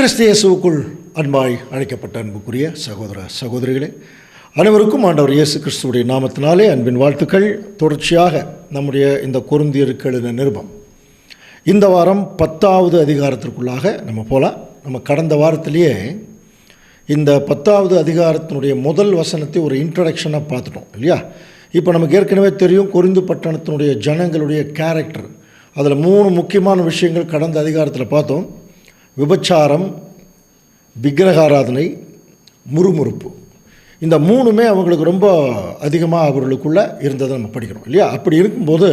கிறிஸ்து இயேசுவுக்குள் அன்பாய் அழைக்கப்பட்ட அன்புக்குரிய சகோதர சகோதரிகளே, அனைவருக்கும் ஆண்டவர் இயேசு கிறிஸ்துவுடைய நாமத்தினாலே அன்பின் வாழ்த்துக்கள். தொடர்ச்சியாக நம்முடைய இந்த கொரிந்தியருக்கு எழுதின நிருபம் இந்த வாரம் 10வது அதிகாரத்திற்குள்ளாக நம்ம போகலாம். நம்ம கடந்த வாரத்திலேயே இந்த 10வது அதிகாரத்தினுடைய முதல் வசனத்தை ஒரு இன்ட்ரடக்ஷனாக பார்த்துட்டோம் இல்லையா? இப்போ நமக்கு ஏற்கனவே தெரியும் கொரிந்து பட்டணத்தினுடைய ஜனங்களுடைய கேரக்டர். அதில் 3 முக்கியமான விஷயங்கள் கடந்த அதிகாரத்தில் பார்த்தோம். விபச்சாரம், விக்கிரகாராதனை, முறுமுறுப்பு. இந்த 3மே அவங்களுக்கு ரொம்ப அதிகமாக அவர்களுக்குள்ளே இருந்ததை நம்ம படிக்கிறோம் இல்லையா? அப்படி இருக்கும்போது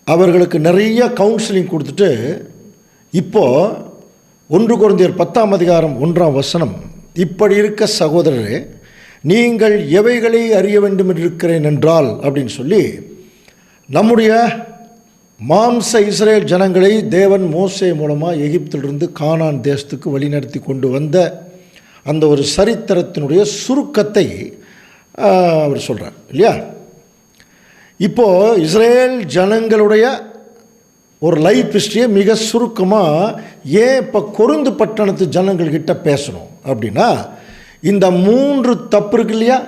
அவர்களுக்கு நிறைய கவுன்சிலிங் கொடுத்துட்டு இப்போது 1 கொரிந்தியர் 10ஆம் அதிகாரம் 1ஆம் வசனம், இப்படி இருக்க சகோதரரே நீங்கள் எவைகளை அறிய வேண்டும் என்று இருக்கிறேன் என்றால் அப்படின்னு சொல்லி நம்முடைய மாம்ச இஸ்ரேல் ஜனங்களை தேவன் மோசே மூலமாக எகிப்திலிருந்து கானான் தேசத்துக்கு வழிநடத்தி கொண்டு வந்த அந்த ஒரு சரித்திரத்தினுடைய சுருக்கத்தை அவர் சொல்கிறார் இல்லையா? இப்போது இஸ்ரேல் ஜனங்களுடைய ஒரு லைஃப் ஹிஸ்ட்ரியை மிக சுருக்கமாக ஏன் இப்போ கொரிந்து பட்டணத்து ஜனங்கள்கிட்ட பேசணும் அப்படின்னா, இந்த 3 தப்பு இருக்கு இல்லையா,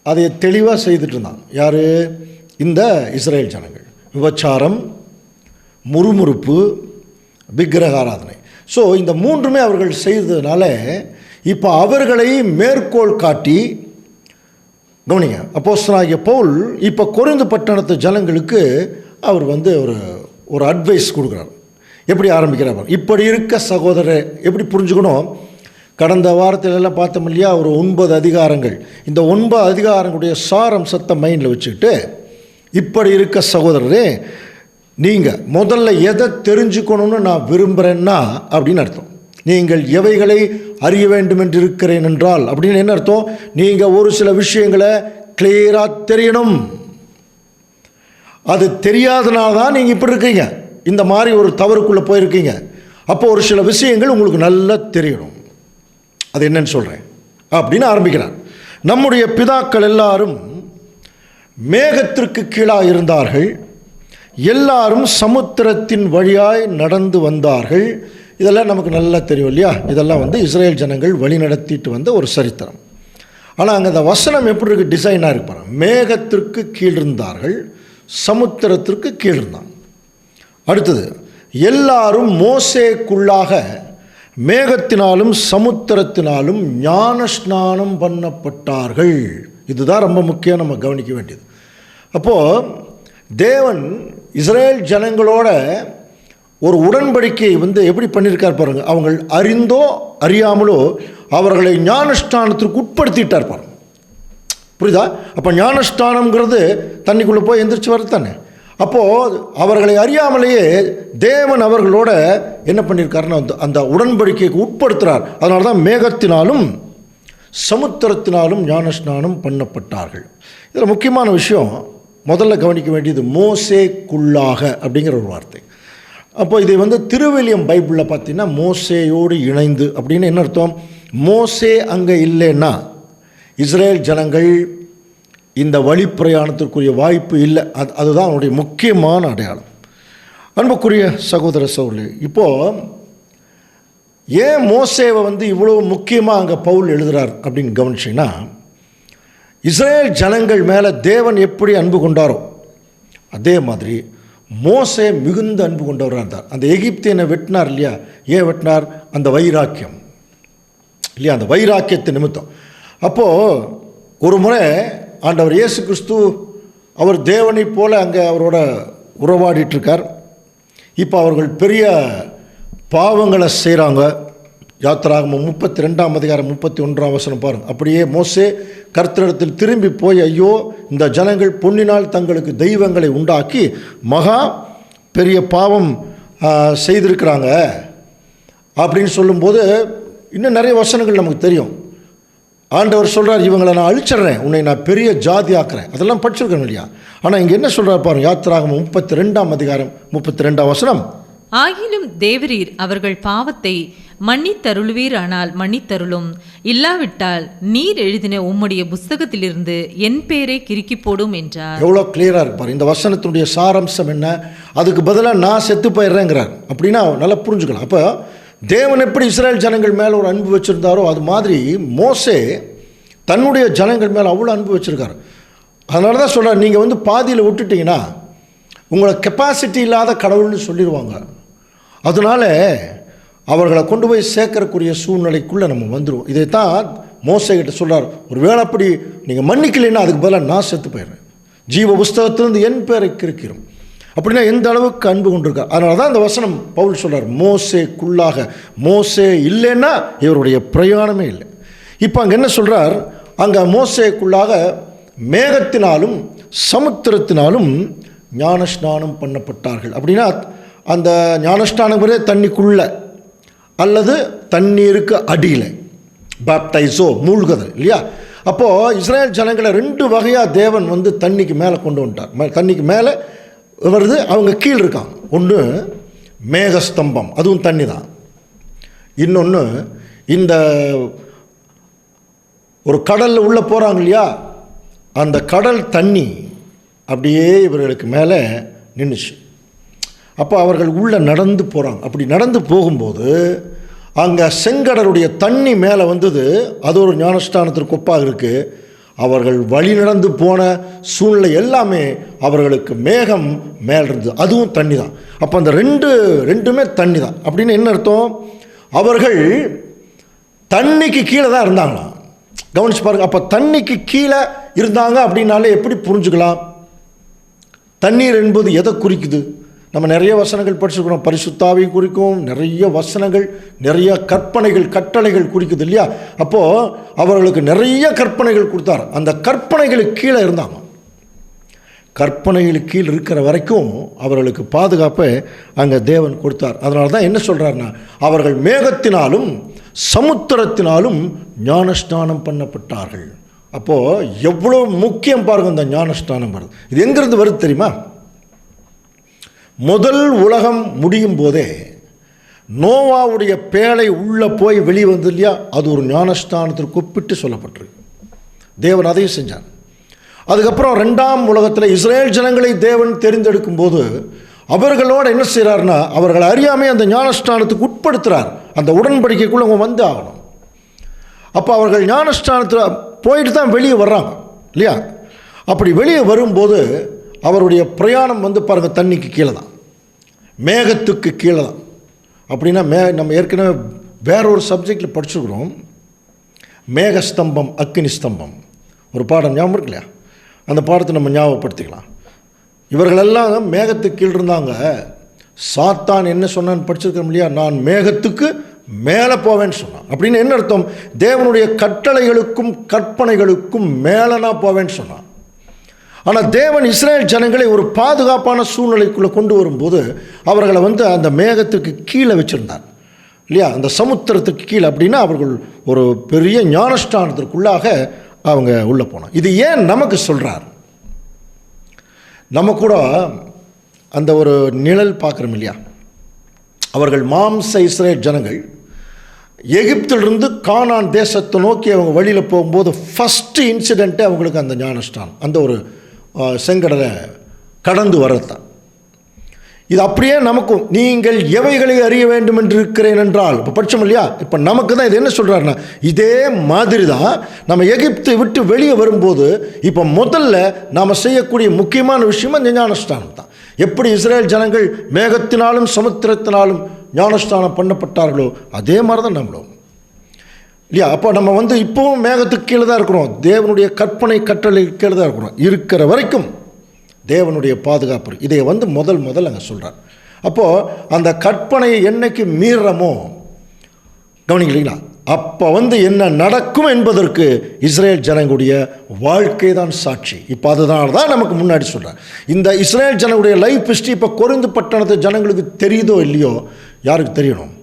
அதை தெளிவாக செய்துட்டு இருந்தாங்க. யார்? இந்த இஸ்ரேல் ஜனங்கள். விபச்சாரம், முறுமுறுப்பு, விக்கிரகாராதனை. ஸோ இந்த 3மே அவர்கள் செய்ததுனால இப்போ அவர்களை மேற்கோள் காட்டி கவனிங்க, அப்போஸ்தலனாகிய பவுல் இப்போ கொரிந்து பட்டணத்து ஜனங்களுக்கு அவர் ஒரு அட்வைஸ் கொடுக்குறார். எப்படி ஆரம்பிக்கிறார்? இப்படி இருக்க சகோதரர் எப்படி புரிஞ்சுக்கணும்? கடந்த வாரத்திலெல்லாம் பார்த்தோம் இல்லையா, ஒரு 9 அதிகாரங்கள். இந்த 9 அதிகாரங்களுடைய சாரம்சத்தை மைண்டில் வச்சுக்கிட்டு, இப்படி இருக்க சகோதரரே நீங்கள் முதல்ல எதை தெரிஞ்சுக்கணும்னு நான் விரும்புகிறேன்னா அப்படின்னு அர்த்தம். நீங்கள் எவைகளை அறிய வேண்டும் என்று இருக்கிறேன் என்றால் அப்படின்னு என்ன அர்த்தம்? நீங்கள் ஒரு சில விஷயங்களை கிளியராக தெரியணும். அது தெரியாதனால தான் நீங்கள் இப்படி இருக்கீங்க, இந்த மாதிரி ஒரு தவறுக்குள்ளே போயிருக்கீங்க. அப்போ ஒரு சில விஷயங்கள் உங்களுக்கு நல்லா தெரியணும். அது என்னன்னு சொல்கிறேன் அப்படின்னு ஆரம்பிக்கிறார். நம்முடைய பிதாக்கள் எல்லாரும் மேகத்திற்கு கீழாக இருந்தார்கள், எல்லாரும் சமுத்திரத்தின் வழியாய் நடந்து வந்தார்கள். இதெல்லாம் நமக்கு நல்லா தெரியும் இல்லையா? இதெல்லாம் இஸ்ரேல் ஜனங்கள் வழி நடத்திட்டு வந்த ஒரு சரித்திரம். ஆனால் அங்கே அந்த வசனம் எப்படி இருக்கு, டிசைனாக இருப்பாங்க. மேகத்திற்கு கீழ் இருந்தார்கள், சமுத்திரத்திற்கு கீழ் இருந்தாங்க. அடுத்தது, எல்லாரும் மோசேக்குள்ளாக மேகத்தினாலும் சமுத்திரத்தினாலும் ஞான ஸ்நானம் பண்ணப்பட்டார்கள். இதுதான் ரொம்ப முக்கியம், நம்ம கவனிக்க வேண்டியது. அப்போது தேவன் இஸ்ரேல் ஜனங்களோட ஒரு உடன்படிக்கையை எப்படி பண்ணியிருக்கார் பாருங்க. அவங்க அறிந்தோ அறியாமலோ அவர்களை ஞானஸ்தானத்திற்கு உட்படுத்திட்டார் பாருங்க. புரியுதா? அப்போ ஞானஸ்தானம்ங்கிறது தண்ணிக்குள்ளே போய் எந்திரிச்சு வரத்தானே. அப்போது அவர்களை அறியாமலேயே தேவன் அவர்களோட என்ன பண்ணியிருக்காருன்னா அந்த உடன்படிக்கைக்கு உட்படுத்துகிறார். அதனால தான் மேகத்தினாலும் சமுத்திரத்தினாலும் ஞானஸ்நானம் பண்ணப்பட்டார்கள். இதில் முக்கியமான விஷயம் முதல்ல கவனிக்க வேண்டியது மோசேக்குள்ளாக அப்படிங்கிற ஒரு வார்த்தை. அப்போ இதை திருவில்லியம் பைபிளில் பார்த்தீங்கன்னா மோசேயோடு இணைந்து அப்படின்னு என்ன அர்த்தம்? மோசே அங்கே இல்லைன்னா இஸ்ரேல் ஜனங்கள் இந்த வழி பிரயாணத்திற்குரிய வாய்ப்பு இல்லை. அதுதான் அவனுடைய முக்கியமான அடையாளம். அன்புக்குரிய சகோதர சகோதரி, இப்போது ஏன் மோசேவை இவ்வளோ முக்கியமாக அங்கே பவுல் எழுதுகிறார் அப்படின்னு கவனிச்சிங்கன்னா, இஸ்ரேல் ஜனங்கள் மேலே தேவன் எப்படி அன்பு கொண்டாரோ அதே மாதிரி மோசே மிகுந்த அன்பு கொண்டவராக இருந்தார். அந்த எகிப்தியனை வெட்டினார் இல்லையா? ஏன் வெட்டினார்? அந்த வைராக்கியம் இல்லையா, அந்த வைராக்கியத்தை நிமித்தம். அப்போது ஒரு முறை ஆண்டவர் இயேசு கிறிஸ்து அவர் தேவனை போல அங்கே அவரோட உறவாடிட்டுருக்கார். இப்போ அவர்கள் பெரிய பாவங்களை செய்கிறாங்க. யாத்திராகமம் 32ஆம் அதிகாரம் 31ஆம் வசனம் பாருங்கள். அப்படியே மோசே கர்த்தரிடத்தில் திரும்பி போய், ஐயோ இந்த ஜனங்கள் பொன்னினால் தங்களுக்கு தெய்வங்களை உண்டாக்கி மகா பெரிய பாவம் செய்திருக்கிறாங்க அப்படின்னு சொல்லும்போது இன்னும் நிறைய வசனங்கள் நமக்கு தெரியும். ஆண்டவர் சொல்கிறார், இவங்களை நான் அழிச்சிட்றேன், உன்னை நான் பெரிய ஜாதி ஆக்குறேன். அதெல்லாம் படிச்சிருக்கேன் இல்லையா? ஆனால் இங்கே என்ன சொல்கிறார் பாருங்க, யாத்திராகமம் 32ஆம் அதிகாரம் 32ஆம் வசனம், ஆகிலும் தேவரீர் அவர்கள் பாவத்தை மன்னித்தருளுவீர், ஆனால் மன்னித்தருளும், இல்லாவிட்டால் நீர் எழுதின உம்முடைய புஸ்தகத்திலிருந்து என் பேரை கிறுக்கி போடும் என்றார். எவ்வளோ கிளியராக இருப்பார். இந்த வசனத்தினுடைய சாரம்சம் என்ன? அதுக்கு பதிலாக நான் செத்து போயிடுறேங்கிறார். அப்படின்னா நல்லா புரிஞ்சுக்கலாம். அப்போ தேவன் எப்படி இஸ்ரேல் ஜனங்கள் மேலே ஒரு அன்பு வச்சுருந்தாரோ அது மாதிரி மோசே தன்னுடைய ஜனங்கள் மேலே அவ்வளோ அன்பு வச்சுருக்காரு. அதனால தான் சொல்கிறார், நீங்கள் வந்து பாதியில் விட்டுட்டிங்கன்னா உங்களை கெப்பாசிட்டி இல்லாத கடவுள்னு சொல்லிடுவாங்க. அதனால அவர்களை கொண்டு போய் சேர்க்கறக்குரிய சூழ்நிலைக்குள்ளே நம்ம வந்துடுவோம். இதைத்தான் மோசே கிட்ட சொல்கிறார், ஒரு வேளை அப்படி நீங்கள் மன்னிக்கலைன்னா அதுக்கு பதிலாக நான் செத்து போயிடுறேன், ஜீவ புஸ்தகத்திலிருந்து என் பேரை கிறுக்கிறோம். அப்படின்னா எந்த அளவுக்கு அன்பு கொண்டிருக்கார். அதனால தான் அந்த வசனம் பவுல் சொல்கிறார், மோசேக்குள்ளாக, மோசே இல்லைன்னா இவருடைய பிரயாணமே இல்லை. இப்போ அங்கே என்ன சொல்கிறார், அங்கே மோசேக்குள்ளாக மேகத்தினாலும் சமுத்திரத்தினாலும் ஞானஸ்நானம் பண்ணப்பட்டார்கள். அப்படின்னா அந்த ஞானஸ்நானம் தண்ணிக்குள்ள அல்லது தண்ணீருக்கு அடியில், பாப்டைஸோ மூழ்குதல் இல்லையா. அப்போது இஸ்ரேல் ஜனங்களை 2 வகையாக தேவன் வந்து தண்ணிக்கு மேலே கொண்டு வந்துட்டார். தண்ணிக்கு மேலே வருது, அவங்க கீழே இருக்காங்க. ஒன்று மேகஸ்தம்பம், அதுவும் தண்ணி தான். இன்னொன்று இந்த ஒரு கடலில் உள்ளே போகிறாங்க இல்லையா, அந்த கடல் தண்ணி அப்படியே இவர்களுக்கு மேலே நின்றுச்சு. அப்போ அவர்கள் உள்ளே நடந்து போகிறாங்க. அப்படி நடந்து போகும்போது அங்கே செங்கடலுடைய தண்ணி மேலே வந்தது. அது ஒரு ஞானஸ்தானத்திற்கு ஒப்பாக இருக்குது. அவர்கள் வழி நடந்து போன சூழ்நிலை எல்லாமே அவர்களுக்கு மேகம் மேல் இருந்தது, அதுவும் தண்ணி தான். அப்போ அந்த ரெண்டுமே தண்ணி தான். அப்படின்னு என்ன அர்த்தம், அவர்கள் தண்ணிக்கு கீழே தான் இருந்தாங்களாம். கவனிச்சு பாருங்க. அப்போ தண்ணிக்கு கீழே இருந்தாங்க அப்படின்னாலே எப்படி புரிஞ்சுக்கலாம், தண்ணீர் என்பது எதை குறிக்குது? நம்ம நிறைய வசனங்கள் படிச்சுக்கிறோம், பரிசுத்தாவை குறிக்கும், நிறைய வசனங்கள், நிறைய கற்பனைகள், கட்டளைகள் குறிக்குது இல்லையா. அப்போது அவர்களுக்கு நிறைய கற்பனைகள் கொடுத்தார். அந்த கற்பனைகளுக்கு கீழே இருந்தாங்க. கற்பனைகளுக்கு கீழே இருக்கிற வரைக்கும் அவர்களுக்கு பாதுகாப்பை அங்கே தேவன் கொடுத்தார். அதனால தான் என்ன சொல்கிறாருன்னா, அவர்கள் மேகத்தினாலும் சமுத்திரத்தினாலும் ஞானஸ்நானம் பண்ணப்பட்டார்கள். அப்போது எவ்வளோ முக்கியம் பாருங்கள் இந்த ஞானஸ்நானம் வருது. இது எங்கேருந்து வருது தெரியுமா? முதல் உலகம் முடியும் போதே நோவாவுடைய பேழை உள்ளே போய் வெளியே வந்து இல்லையா, அது ஒரு ஞானஸ்தானத்திற்கு ஒப்பிட்டு சொல்லப்பட்டிருக்கு. தேவன் அதையும் செஞ்சார். அதுக்கப்புறம் 2ஆம் உலகத்தில் இஸ்ரேல் ஜனங்களை தேவன் தெரிந்தெடுக்கும் போது அவர்களோடு என்ன செய்கிறார்னா, அவர்கள் அறியாமல் அந்த ஞானஸ்தானத்துக்கு உட்படுத்துகிறார். அந்த உடன்படிக்கைக்குள்ளே அவங்க வந்து ஆகணும். அப்போ அவர்கள் ஞானஸ்தானத்தில் போயிட்டு தான் வெளியே வர்றாங்க இல்லையா. அப்படி வெளியே வரும்போது அவருடைய பிரயாணம் வந்து பாருங்கள், தண்ணிக்கு கீழே தான், மேகத்துக்கு கீழே தான். அப்படின்னா நம்ம ஏற்கனவே வேறொரு சப்ஜெக்டில் படிச்சுக்கிறோம், மேகஸ்தம்பம் அக்கினி ஸ்தம்பம், ஒரு பாடம் ஞாபகம் இருக்கு இல்லையா. அந்த பாடத்தை நம்ம ஞாபகப்படுத்திக்கலாம். இவர்களெல்லாம் மேகத்துக்கு கீழே இருந்தாங்க. சாத்தான் என்ன சொன்னான்னு படிச்சிருக்கோம் இல்லையா, நான் மேகத்துக்கு மேலே போவேன்னு சொன்னான். அப்படின்னு என்ன அர்த்தம், தேவனுடைய கட்டளைகளுக்கும் கற்பனைகளுக்கும் மேலே நான் போவேன்னு சொன்னான். ஆனால் தேவன் இஸ்ரேல் ஜனங்களை ஒரு பாதுகாப்பான சூழ்நிலைக்குள்ளே கொண்டு வரும்போது அவர்களை வந்து அந்த மேகத்துக்கு கீழே வச்சுருந்தார் இல்லையா, அந்த சமுத்திரத்துக்கு கீழே. அப்படின்னா அவர்கள் ஒரு பெரிய ஞானஸ்தானத்திற்குள்ளாக அவங்க உள்ளே போனாங்க. இது ஏன் நமக்கு சொல்கிறார், நம்ம கூட அந்த ஒரு நிழல் பார்க்குறோம் இல்லையா. அவர்கள் மாம்ச இஸ்ரேல் ஜனங்கள் எகிப்திலிருந்து கானான் தேசத்தை நோக்கி அவங்க வழியில் போகும்போது ஃபஸ்ட்டு இன்சிடெண்ட்டே அவங்களுக்கு அந்த ஞானஸ்தானம், அந்த ஒரு செங்கடலை கடந்து வரத்தான். இது அப்படியே நமக்கும், நீங்கள் எவைகளை அறிய வேண்டும் என்று இருக்கிறேன் என்றால், இப்போ படித்தோம் இல்லையா. இப்போ நமக்கு தான் இது என்ன சொல்கிறாருன்னா, இதே மாதிரி தான் நம்ம எகிப்தை விட்டு வெளியே வரும்போது இப்போ முதல்ல நாம் செய்யக்கூடிய முக்கியமான விஷயம் அந்த ஞானஸ்தானம் தான். எப்படி இஸ்ரேல் ஜனங்கள் மேகத்தினாலும் சமுத்திரத்தினாலும் ஞானஸ்தானம் பண்ணப்பட்டார்களோ அதே மாதிரி தான் நம்மளும் இல்லையா. அப்போ நம்ம வந்து இப்போவும் மேகத்துக்கு கீழே தான் இருக்கிறோம், தேவனுடைய கற்பனை கட்டளை கீழே தான் இருக்கிற வரைக்கும் தேவனுடைய பாதுகாப்பு. இதை வந்து முதல் அங்கே சொல்கிறார். அப்போது அந்த கற்பனையை என்னைக்கு மீறமோ கவனிக்கலைங்களா, அப்போ வந்து என்ன நடக்கும் என்பதற்கு இஸ்ரேல் ஜனங்களுடைய வாழ்க்கை தான் சாட்சி. இப்போ அதனால தான் நமக்கு முன்னாடி சொல்கிறார். இந்த இஸ்ரேல் ஜனங்களுடைய லைஃப் ஹிஸ்ட்ரி இப்போ கொரிந்து பட்டணத்து ஜனங்களுக்கு தெரியுதோ இல்லையோ, யாருக்கு தெரியணும்,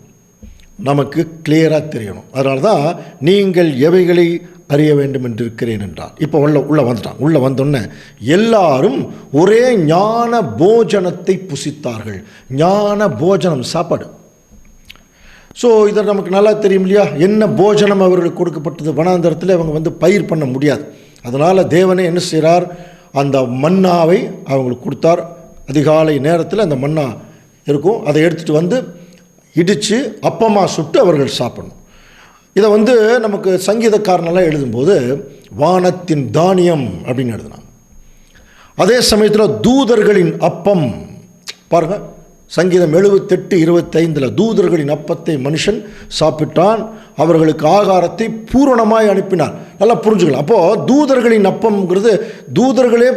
நமக்கு கிளியராக தெரியணும். அதனால தான் நீங்கள் எவைகளை அறிய வேண்டும் என்று இருக்கிறேன் என்றார். இப்போ உள்ளே வந்துட்டான். உள்ளே வந்தோடனே எல்லாரும் ஒரே ஞான போஜனத்தை புசித்தார்கள். ஞான போஜனம், சாப்பாடு. ஸோ இதை நமக்கு நல்லா தெரியும் இல்லையா, என்ன போஜனம் அவர்களுக்கு கொடுக்கப்பட்டது. வனாந்தரத்தில் அவங்க வந்து பயிர் பண்ண முடியாது. அதனால் தேவனே என்ன செய்கிறார், அந்த மன்னாவை அவங்களுக்கு கொடுத்தார். அதிகாலை நேரத்தில் அந்த மன்னா இருக்கும், அதை எடுத்துகிட்டு வந்து இடித்து அப்பமாக சுட்டு அவர்கள் சாப்பிடணும். இதை வந்து நமக்கு சங்கீதக்காரனெல்லாம் எழுதும்போது வானத்தின் தானியம் அப்படின்னு எழுதினாங்க. அதே சமயத்தில் தூதர்களின் அப்பம் பாருங்கள், சங்கீதம் 78:25 தூதர்களின் அப்பத்தை மனுஷன் சாப்பிட்டான், அவர்களுக்கு ஆகாரத்தை பூரணமாய் அனுப்பினார். நல்லா புரிஞ்சுக்கலாம். அப்போது தூதர்களின் அப்பம்ங்கிறது தூதர்களே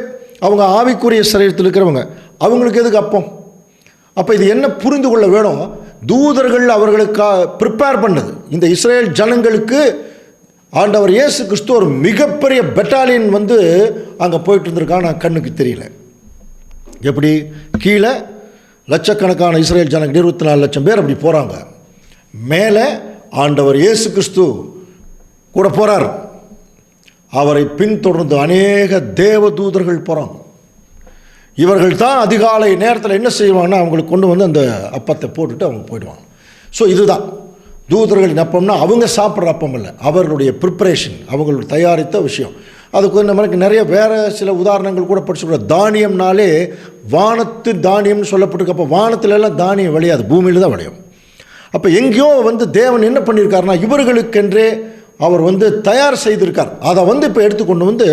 அவங்க ஆவிக்குரிய சரீரத்தில் இருக்கிறவங்க, அவங்களுக்கு எதுக்கு அப்பம்? அப்போ இது என்ன புரிந்து கொள்ள வேணும்? தூதர்கள் அவர்களுக்கு ப்ரிப்பேர் பண்ணது. இந்த இஸ்ரேல் ஜனங்களுக்கு ஆண்டவர் இயேசு கிறிஸ்து ஒரு மிகப்பெரிய பெட்டாலியன் வந்து அங்கே போயிட்டு இருந்திருக்கான்னு கண்ணுக்கு தெரியல. எப்படி கீழே லட்சக்கணக்கான இஸ்ரேல் ஜனங்கள் 24 லட்சம் பேர் அப்படி போகிறாங்க, மேலே ஆண்டவர் இயேசு கிறிஸ்து கூட போகிறார், அவரை பின்தொடர்ந்து அநேக தேவ தூதர்கள் போகிறாங்க. இவர்கள் தான் அதிகாலை நேரத்தில் என்ன செய்வாங்கன்னா அவங்களுக்கு கொண்டு வந்து அந்த அப்பத்தை போட்டுட்டு அவங்க போயிடுவாங்க. ஸோ இதுதான் தூதர்களின் அப்பம்னா அவங்க சாப்பிட்ற அப்பம் இல்லை, அவர்களுடைய ப்ரிப்பரேஷன், அவங்களுடைய தயாரித்த விஷயம். அதுக்கு நம்மளுக்கு நிறைய வேறு சில உதாரணங்கள் கூட படிச்சுக்கிறோம். தானியம்னாலே வானத்து தானியம்னு சொல்லப்பட்டிருக்கு. அப்போ வானத்துலலாம் தானியம் விளையாது, பூமியில் தான் விளையும். அப்போ எங்கேயோ வந்து தேவன் என்ன பண்ணியிருக்காருனா இவர்களுக்கென்றே அவர் வந்து தயார் செய்திருக்கார். அதை வந்து இப்போ எடுத்துக்கொண்டு வந்து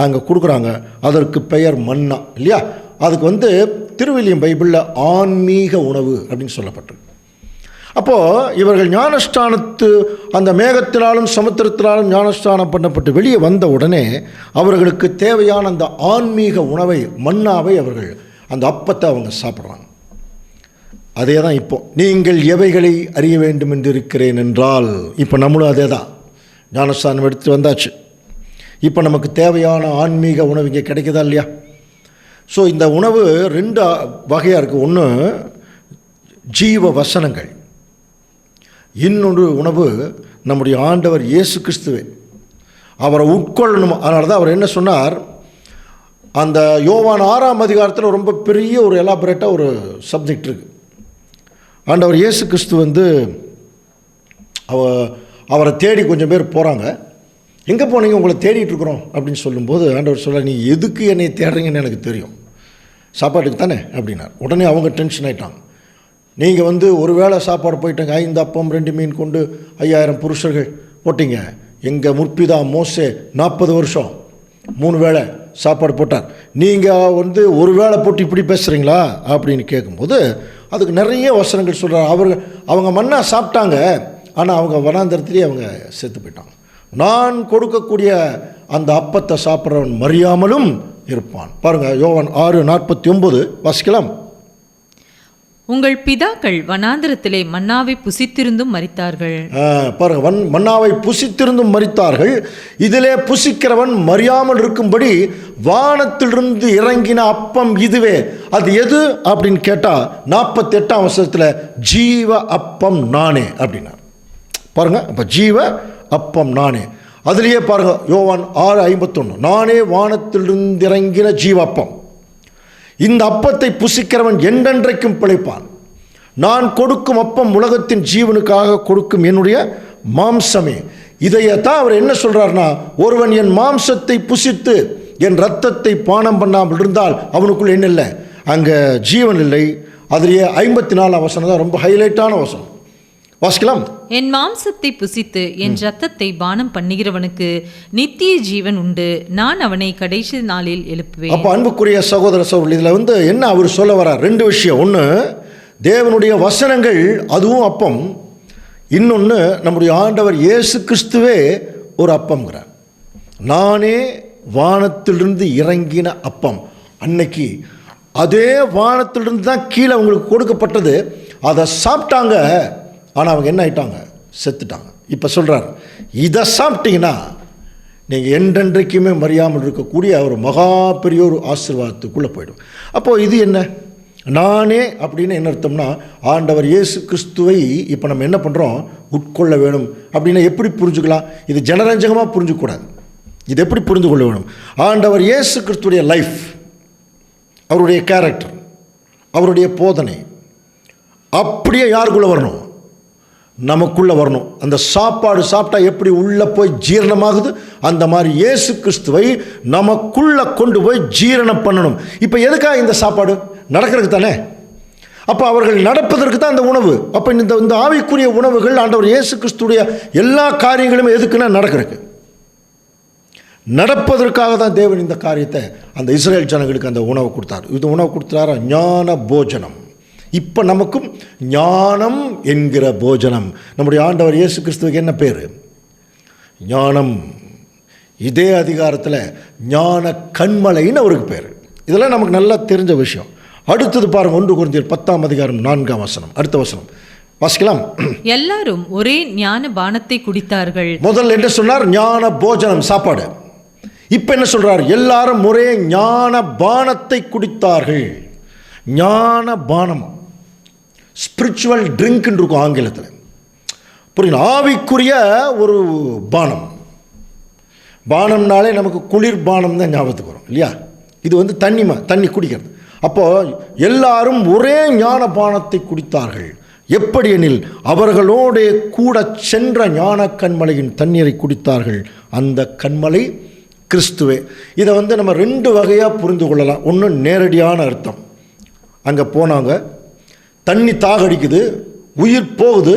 அங்கே கொடுக்குறாங்க. அதற்கு பெயர் மன்னா இல்லையா? அதுக்கு வந்து திருவில்லியம் பைபிளில் ஆன்மீக உணவு அப்படின்னு சொல்லப்பட்டிருக்கு. அப்போது இவர்கள் ஞானஸ்தானத்து அந்த மேகத்தினாலும் சமுத்திரத்தினாலும் ஞானஸ்தானம் பண்ணப்பட்டு வெளியே வந்த உடனே அவர்களுக்கு தேவையான அந்த ஆன்மீக உணவை மன்னாவை அவர்கள் அந்த அப்பத்தை அவங்க சாப்பிட்றாங்க. அதே தான் இப்போ நீங்கள் எவைகளை அறிய வேண்டும் என்று இருக்கிறேன் என்றால், இப்போ நம்மளும் அதே தான் ஞானஸ்தானம் எடுத்து வந்தாச்சு. இப்போ நமக்கு தேவையான ஆன்மீக உணவு இங்கே கிடைக்குதா இல்லையா? ஸோ இந்த உணவு 2 வகையாக இருக்குது. ஒன்று ஜீவ வசனங்கள், இன்னொன்று உணவு நம்முடைய ஆண்டவர் இயேசு கிறிஸ்துவே. அவரை உட்கொள்ளணும். அதனால தான் அவர் என்ன சொன்னார், அந்த யோவான் 6ஆம் அதிகாரத்தில் ரொம்ப பெரிய ஒரு எலாபரேட்டாக ஒரு சப்ஜெக்ட் இருக்குது. ஆண்டவர் இயேசு கிறிஸ்து வந்து அவரை தேடி கொஞ்சம் பேர் போகிறாங்க. எங்கே போனீங்க, உங்களை தேடிட்டு இருக்கிறோம் அப்படின்னு சொல்லும்போது ஆண்டவர் சொல்ல, நீ எதுக்கு என்னை தேடுறீங்கன்னு எனக்கு தெரியும், சாப்பாட்டுக்கு தானே அப்படின்னார். உடனே அவங்க டென்ஷன் ஆகிட்டாங்க. நீங்கள் வந்து ஒரு வேளை சாப்பாடு போயிட்டாங்க, 5 அப்பம் 2 மீன் கொண்டு 5000 புருஷர்கள் போட்டிங்க. எங்கள் முற்பிதா மோசே 40 வருஷம் 3 வேளை சாப்பாடு போட்டார், நீங்கள் வந்து ஒரு வேளை போட்டு இப்படி பேசுகிறீங்களா அப்படின்னு கேட்கும்போது அதுக்கு நிறைய வசனங்கள் சொல்கிறார். அவங்க மன்னா சாப்பிட்டாங்க, ஆனால் அவங்க வனாந்தரத்திலே அவங்க செத்து போயிட்டாங்க. நான் கொடுக்கக்கூடிய அந்த அப்பத்தை சாப்பிட்றவன் மறியாமலும் இருப்பான். பாருங்கள், யோவான் 6:49 வாசிக்கலாம். உங்கள் பிதாக்கள் வனாந்திரத்திலே மன்னாவை புசித்திருந்தும் மரித்தார்கள். பாருங்க, மன்னாவை புசித்திருந்தும் மரித்தார்கள். இதிலே புசிக்கிறவன் மறியாமல் இருக்கும்படி வானத்திலிருந்து இறங்கின அப்பம் இதுவே. அது எது அப்படின்னு கேட்டால் 48ஆம் வசனத்தில் ஜீவ அப்பம் நானே அப்படின்னார். பாருங்க, அப்போ ஜீவ அப்பம் நானே. அதுலேயே பாருங்க, யோவான் 6:51 நானே வானத்திலிருந்து இறங்கின ஜீவ அப்பம், இந்த அப்பத்தை புசிக்கிறவன் என்றென்றைக்கும் பிழைப்பான். நான் கொடுக்கும் அப்பம் உலகத்தின் ஜீவனுக்காக கொடுக்கும் என்னுடைய மாம்சமே. இதையத்தான் அவர் என்ன சொல்றாருன்னா, ஒருவன் என் மாம்சத்தை புசித்து என் இரத்தத்தை பானம் பண்ணாமல் இருந்தால் அவனுக்குள் என்ன இல்லை, அங்கே ஜீவன் இல்லை. அதிலேயே 54ஆம் வசனம் தான் ரொம்ப ஹைலைட்டான வசனம். வாசிக்கலாம். என் மாம்சத்தை புசித்து என் இரத்தத்தை பானம் பண்ணுகிறவனுக்கு நித்திய ஜீவன் உண்டு, நான் அவனை கடைசி நாளில் எழுப்புவேன். அப்போ அன்புக்குரிய சகோதர சகோதரி, இதில் வந்து என்ன அவர் சொல்ல வர்றார்? 2 விஷயம். ஒன்று தேவனுடைய வசனங்கள், அதுவும் அப்பம். இன்னொன்று நம்முடைய ஆண்டவர் இயேசு கிறிஸ்துவே ஒரு அப்பம்ங்கிறார். நானே வானத்திலிருந்து இறங்கின அப்பம். அன்னைக்கு அதே வானத்திலிருந்து தான் கீழே அவங்களுக்கு கொடுக்கப்பட்டது. அதை சாப்பிட்டாங்க, ஆனால் அவங்க என்ன ஆயிட்டாங்க, செத்துட்டாங்க. இப்போ சொல்கிறார், இதை சாப்பிட்டீங்கன்னா நீங்கள் என்றென்றைக்குமே மறியாமல் இருக்கக்கூடிய ஒரு மகா பெரிய ஒரு ஆசீர்வாதத்துக்குள்ளே போய்டும். அப்போது இது என்ன, நானே அப்படின்னு என்ன அர்த்தம்னா, ஆண்டவர் இயேசு கிறிஸ்துவை இப்போ நம்ம என்ன பண்ணுறோம், உட்கொள்ள வேணும். அப்படின்னா எப்படி புரிஞ்சுக்கலாம்? இது ஜனரஞ்சகமாக புரிஞ்சுக்கூடாது. இது எப்படி புரிந்து கொள்ள வேணும்? ஆண்டவர் இயேசு கிறிஸ்துடைய லைஃப், அவருடைய கேரக்டர், அவருடைய போதனை அப்படியே யாருக்குள்ளே வரணும், நமக்குள்ளே வரணும். அந்த சாப்பாடு சாப்பிட்டா எப்படி உள்ளே போய் ஜீரணமாகுது, அந்த மாதிரி இயேசு கிறிஸ்துவை நமக்குள்ளே கொண்டு போய் ஜீரணம் பண்ணணும். இப்போ எதுக்காக இந்த சாப்பாடு? நடக்கிறதுக்கு தானே. அப்போ அவர்கள் நடப்பதற்கு தான் அந்த உணவு. அப்போ இந்த ஆவிக்குரிய உணவுகள் ஆண்டவர் இயேசு கிறிஸ்துடைய எல்லா காரியங்களும் எதுக்குன்னா நடக்கிறதுக்கு, நடப்பதற்காக தான் தேவன் இந்த காரியத்தை அந்த இஸ்ரேல் ஜனங்களுக்கு அந்த உணவு கொடுத்தார். இது உணவு கொடுத்தாரா? ஞான போஜனம். இப்போ நமக்கும் ஞானம் என்கிற போஜனம். நம்முடைய ஆண்டவர் இயேசு கிறிஸ்துவுக்கு என்ன பேர்? ஞானம். இதே அதிகாரத்தில் ஞான கண்மலைன்னு அவருக்கு பேர். இதெல்லாம் நமக்கு நல்லா தெரிஞ்ச விஷயம். அடுத்தது பாருங்க, 1 கொரிந்தியர் 10ஆம் அதிகாரம் 4ஆம் வசனம். அடுத்த வசனம் வாசிக்கலாம். எல்லாரும் ஒரே ஞான பானத்தை குடித்தார்கள். முதல்ல என்ன சொன்னார்? ஞான போஜனம், சாப்பாடு. இப்ப என்ன சொல்றார்? எல்லாரும் ஒரே ஞான பானத்தை குடித்தார்கள். ஞான பானம், ஸ்பிரிச்சுவல் ட்ரிங்க் இருக்கும் ஆங்கிலத்தில். புரியுங்க? ஆவிக்குரிய ஒரு பானம். பானம்னாலே நமக்கு குளிர் பானம் தான் ஞாபகத்துக்கு வரும் இல்லையா? இது தண்ணி குடிக்கிறது. அப்போ எல்லாரும் ஒரே ஞான பானத்தை குடித்தார்கள். எப்படி எனில் அவர்களோடு கூட சென்ற ஞான கண்மலையின் தண்ணீரை குடித்தார்கள். அந்த கண்மலை கிறிஸ்துவே. இதை நம்ம 2 வகையாக புரிந்து கொள்ளலாம். ஒன்று நேரடியான அர்த்தம், அங்கே போனாங்க, தண்ணி தாகடிக்குது, உயிர் போகுது,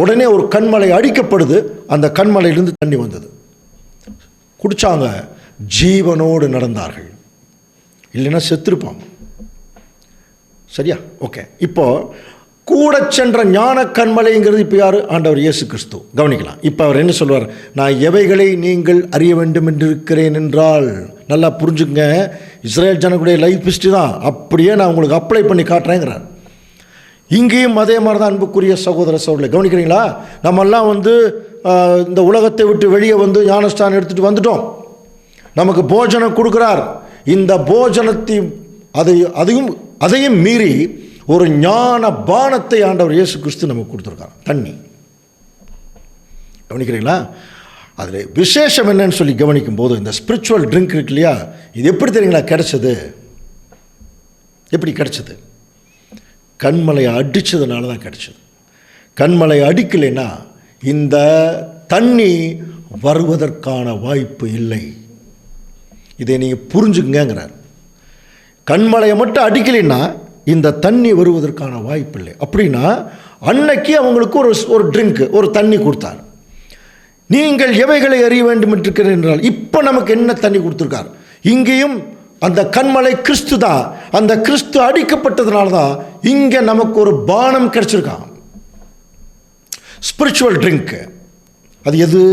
உடனே ஒரு கண்மலை அடிக்கப்படுது, அந்த கண்மலையிலிருந்து தண்ணி வந்தது, குடித்தாங்க, ஜீவனோடு நடந்தார்கள். இல்லைன்னா செத்துருப்பாங்க. சரியா? ஓகே. இப்போ கூட சென்ற ஞான கண்மலைங்கிறது இப்போ யார்? ஆண்டவர் இயேசு கிறிஸ்து. கவனிக்கலாம். இப்போ அவர் என்ன சொல்வார்? நான் எவைகளை நீங்கள் அறிய வேண்டும் என்று இருக்கிறேன் என்றால், நல்லா புரிஞ்சுங்க, இஸ்ரேல் ஜனங்களுடைய லைஃப் ஹிஸ்ட்ரி தான் அப்படியே நான் உங்களுக்கு அப்ளை பண்ணி காட்டுறேங்கிறார். இங்கேயும் அதே மாதிரி தான் அன்புக்குரிய சகோதர சகோதரர்களை. கவனிக்கிறீங்களா? நம்மெல்லாம் இந்த உலகத்தை விட்டு வெளியே ஞானஸ்தானம் எடுத்துகிட்டு வந்துட்டோம். நமக்கு போஜனம் கொடுக்குறார். இந்த போஜனத்தை அதையும் மீறி ஒரு ஞான பானத்தை ஆண்டவர் இயேசு கிறிஸ்து நமக்கு கொடுத்துருக்கார், தண்ணி. கவனிக்கிறீங்களா? அதில் விசேஷம் என்னன்னு சொல்லி கவனிக்கும் போது, இந்த ஸ்பிரிச்சுவல் ட்ரிங்க் இருக்கு இல்லையா, இது எப்படி தெரியுங்களா கிடைச்சது? எப்படி கிடைச்சது? கண்மலையை அடித்ததுனால தான் கிடைச்சது. கண்மலை அடிக்கலைன்னா இந்த தண்ணி வருவதற்கான வாய்ப்பு இல்லை. இதை நீங்கள் புரிஞ்சுங்கிறார். கண்மலையை மட்டும் அடிக்கலைன்னா இந்த தண்ணி வருவதற்கான வாய்ப்பு இல்லை. அப்படின்னா அன்னைக்கு அவங்களுக்கு ஒரு ட்ரிங்க், ஒரு தண்ணி கொடுத்தார். நீங்கள் எவைகளை அறிய வேண்டும் என்று என்றால், இப்போ நமக்கு என்ன தண்ணி கொடுத்துருக்கார்? இங்கேயும் அந்த கண்மலை கிறிஸ்து தான். அந்த கிறிஸ்து அடிக்கப்பட்டதுனால தான் இங்கே நமக்கு ஒரு பானம் கிடைச்சிருக்கான், ஸ்பிரிச்சுவல் ட்ரிங்க். அது எது?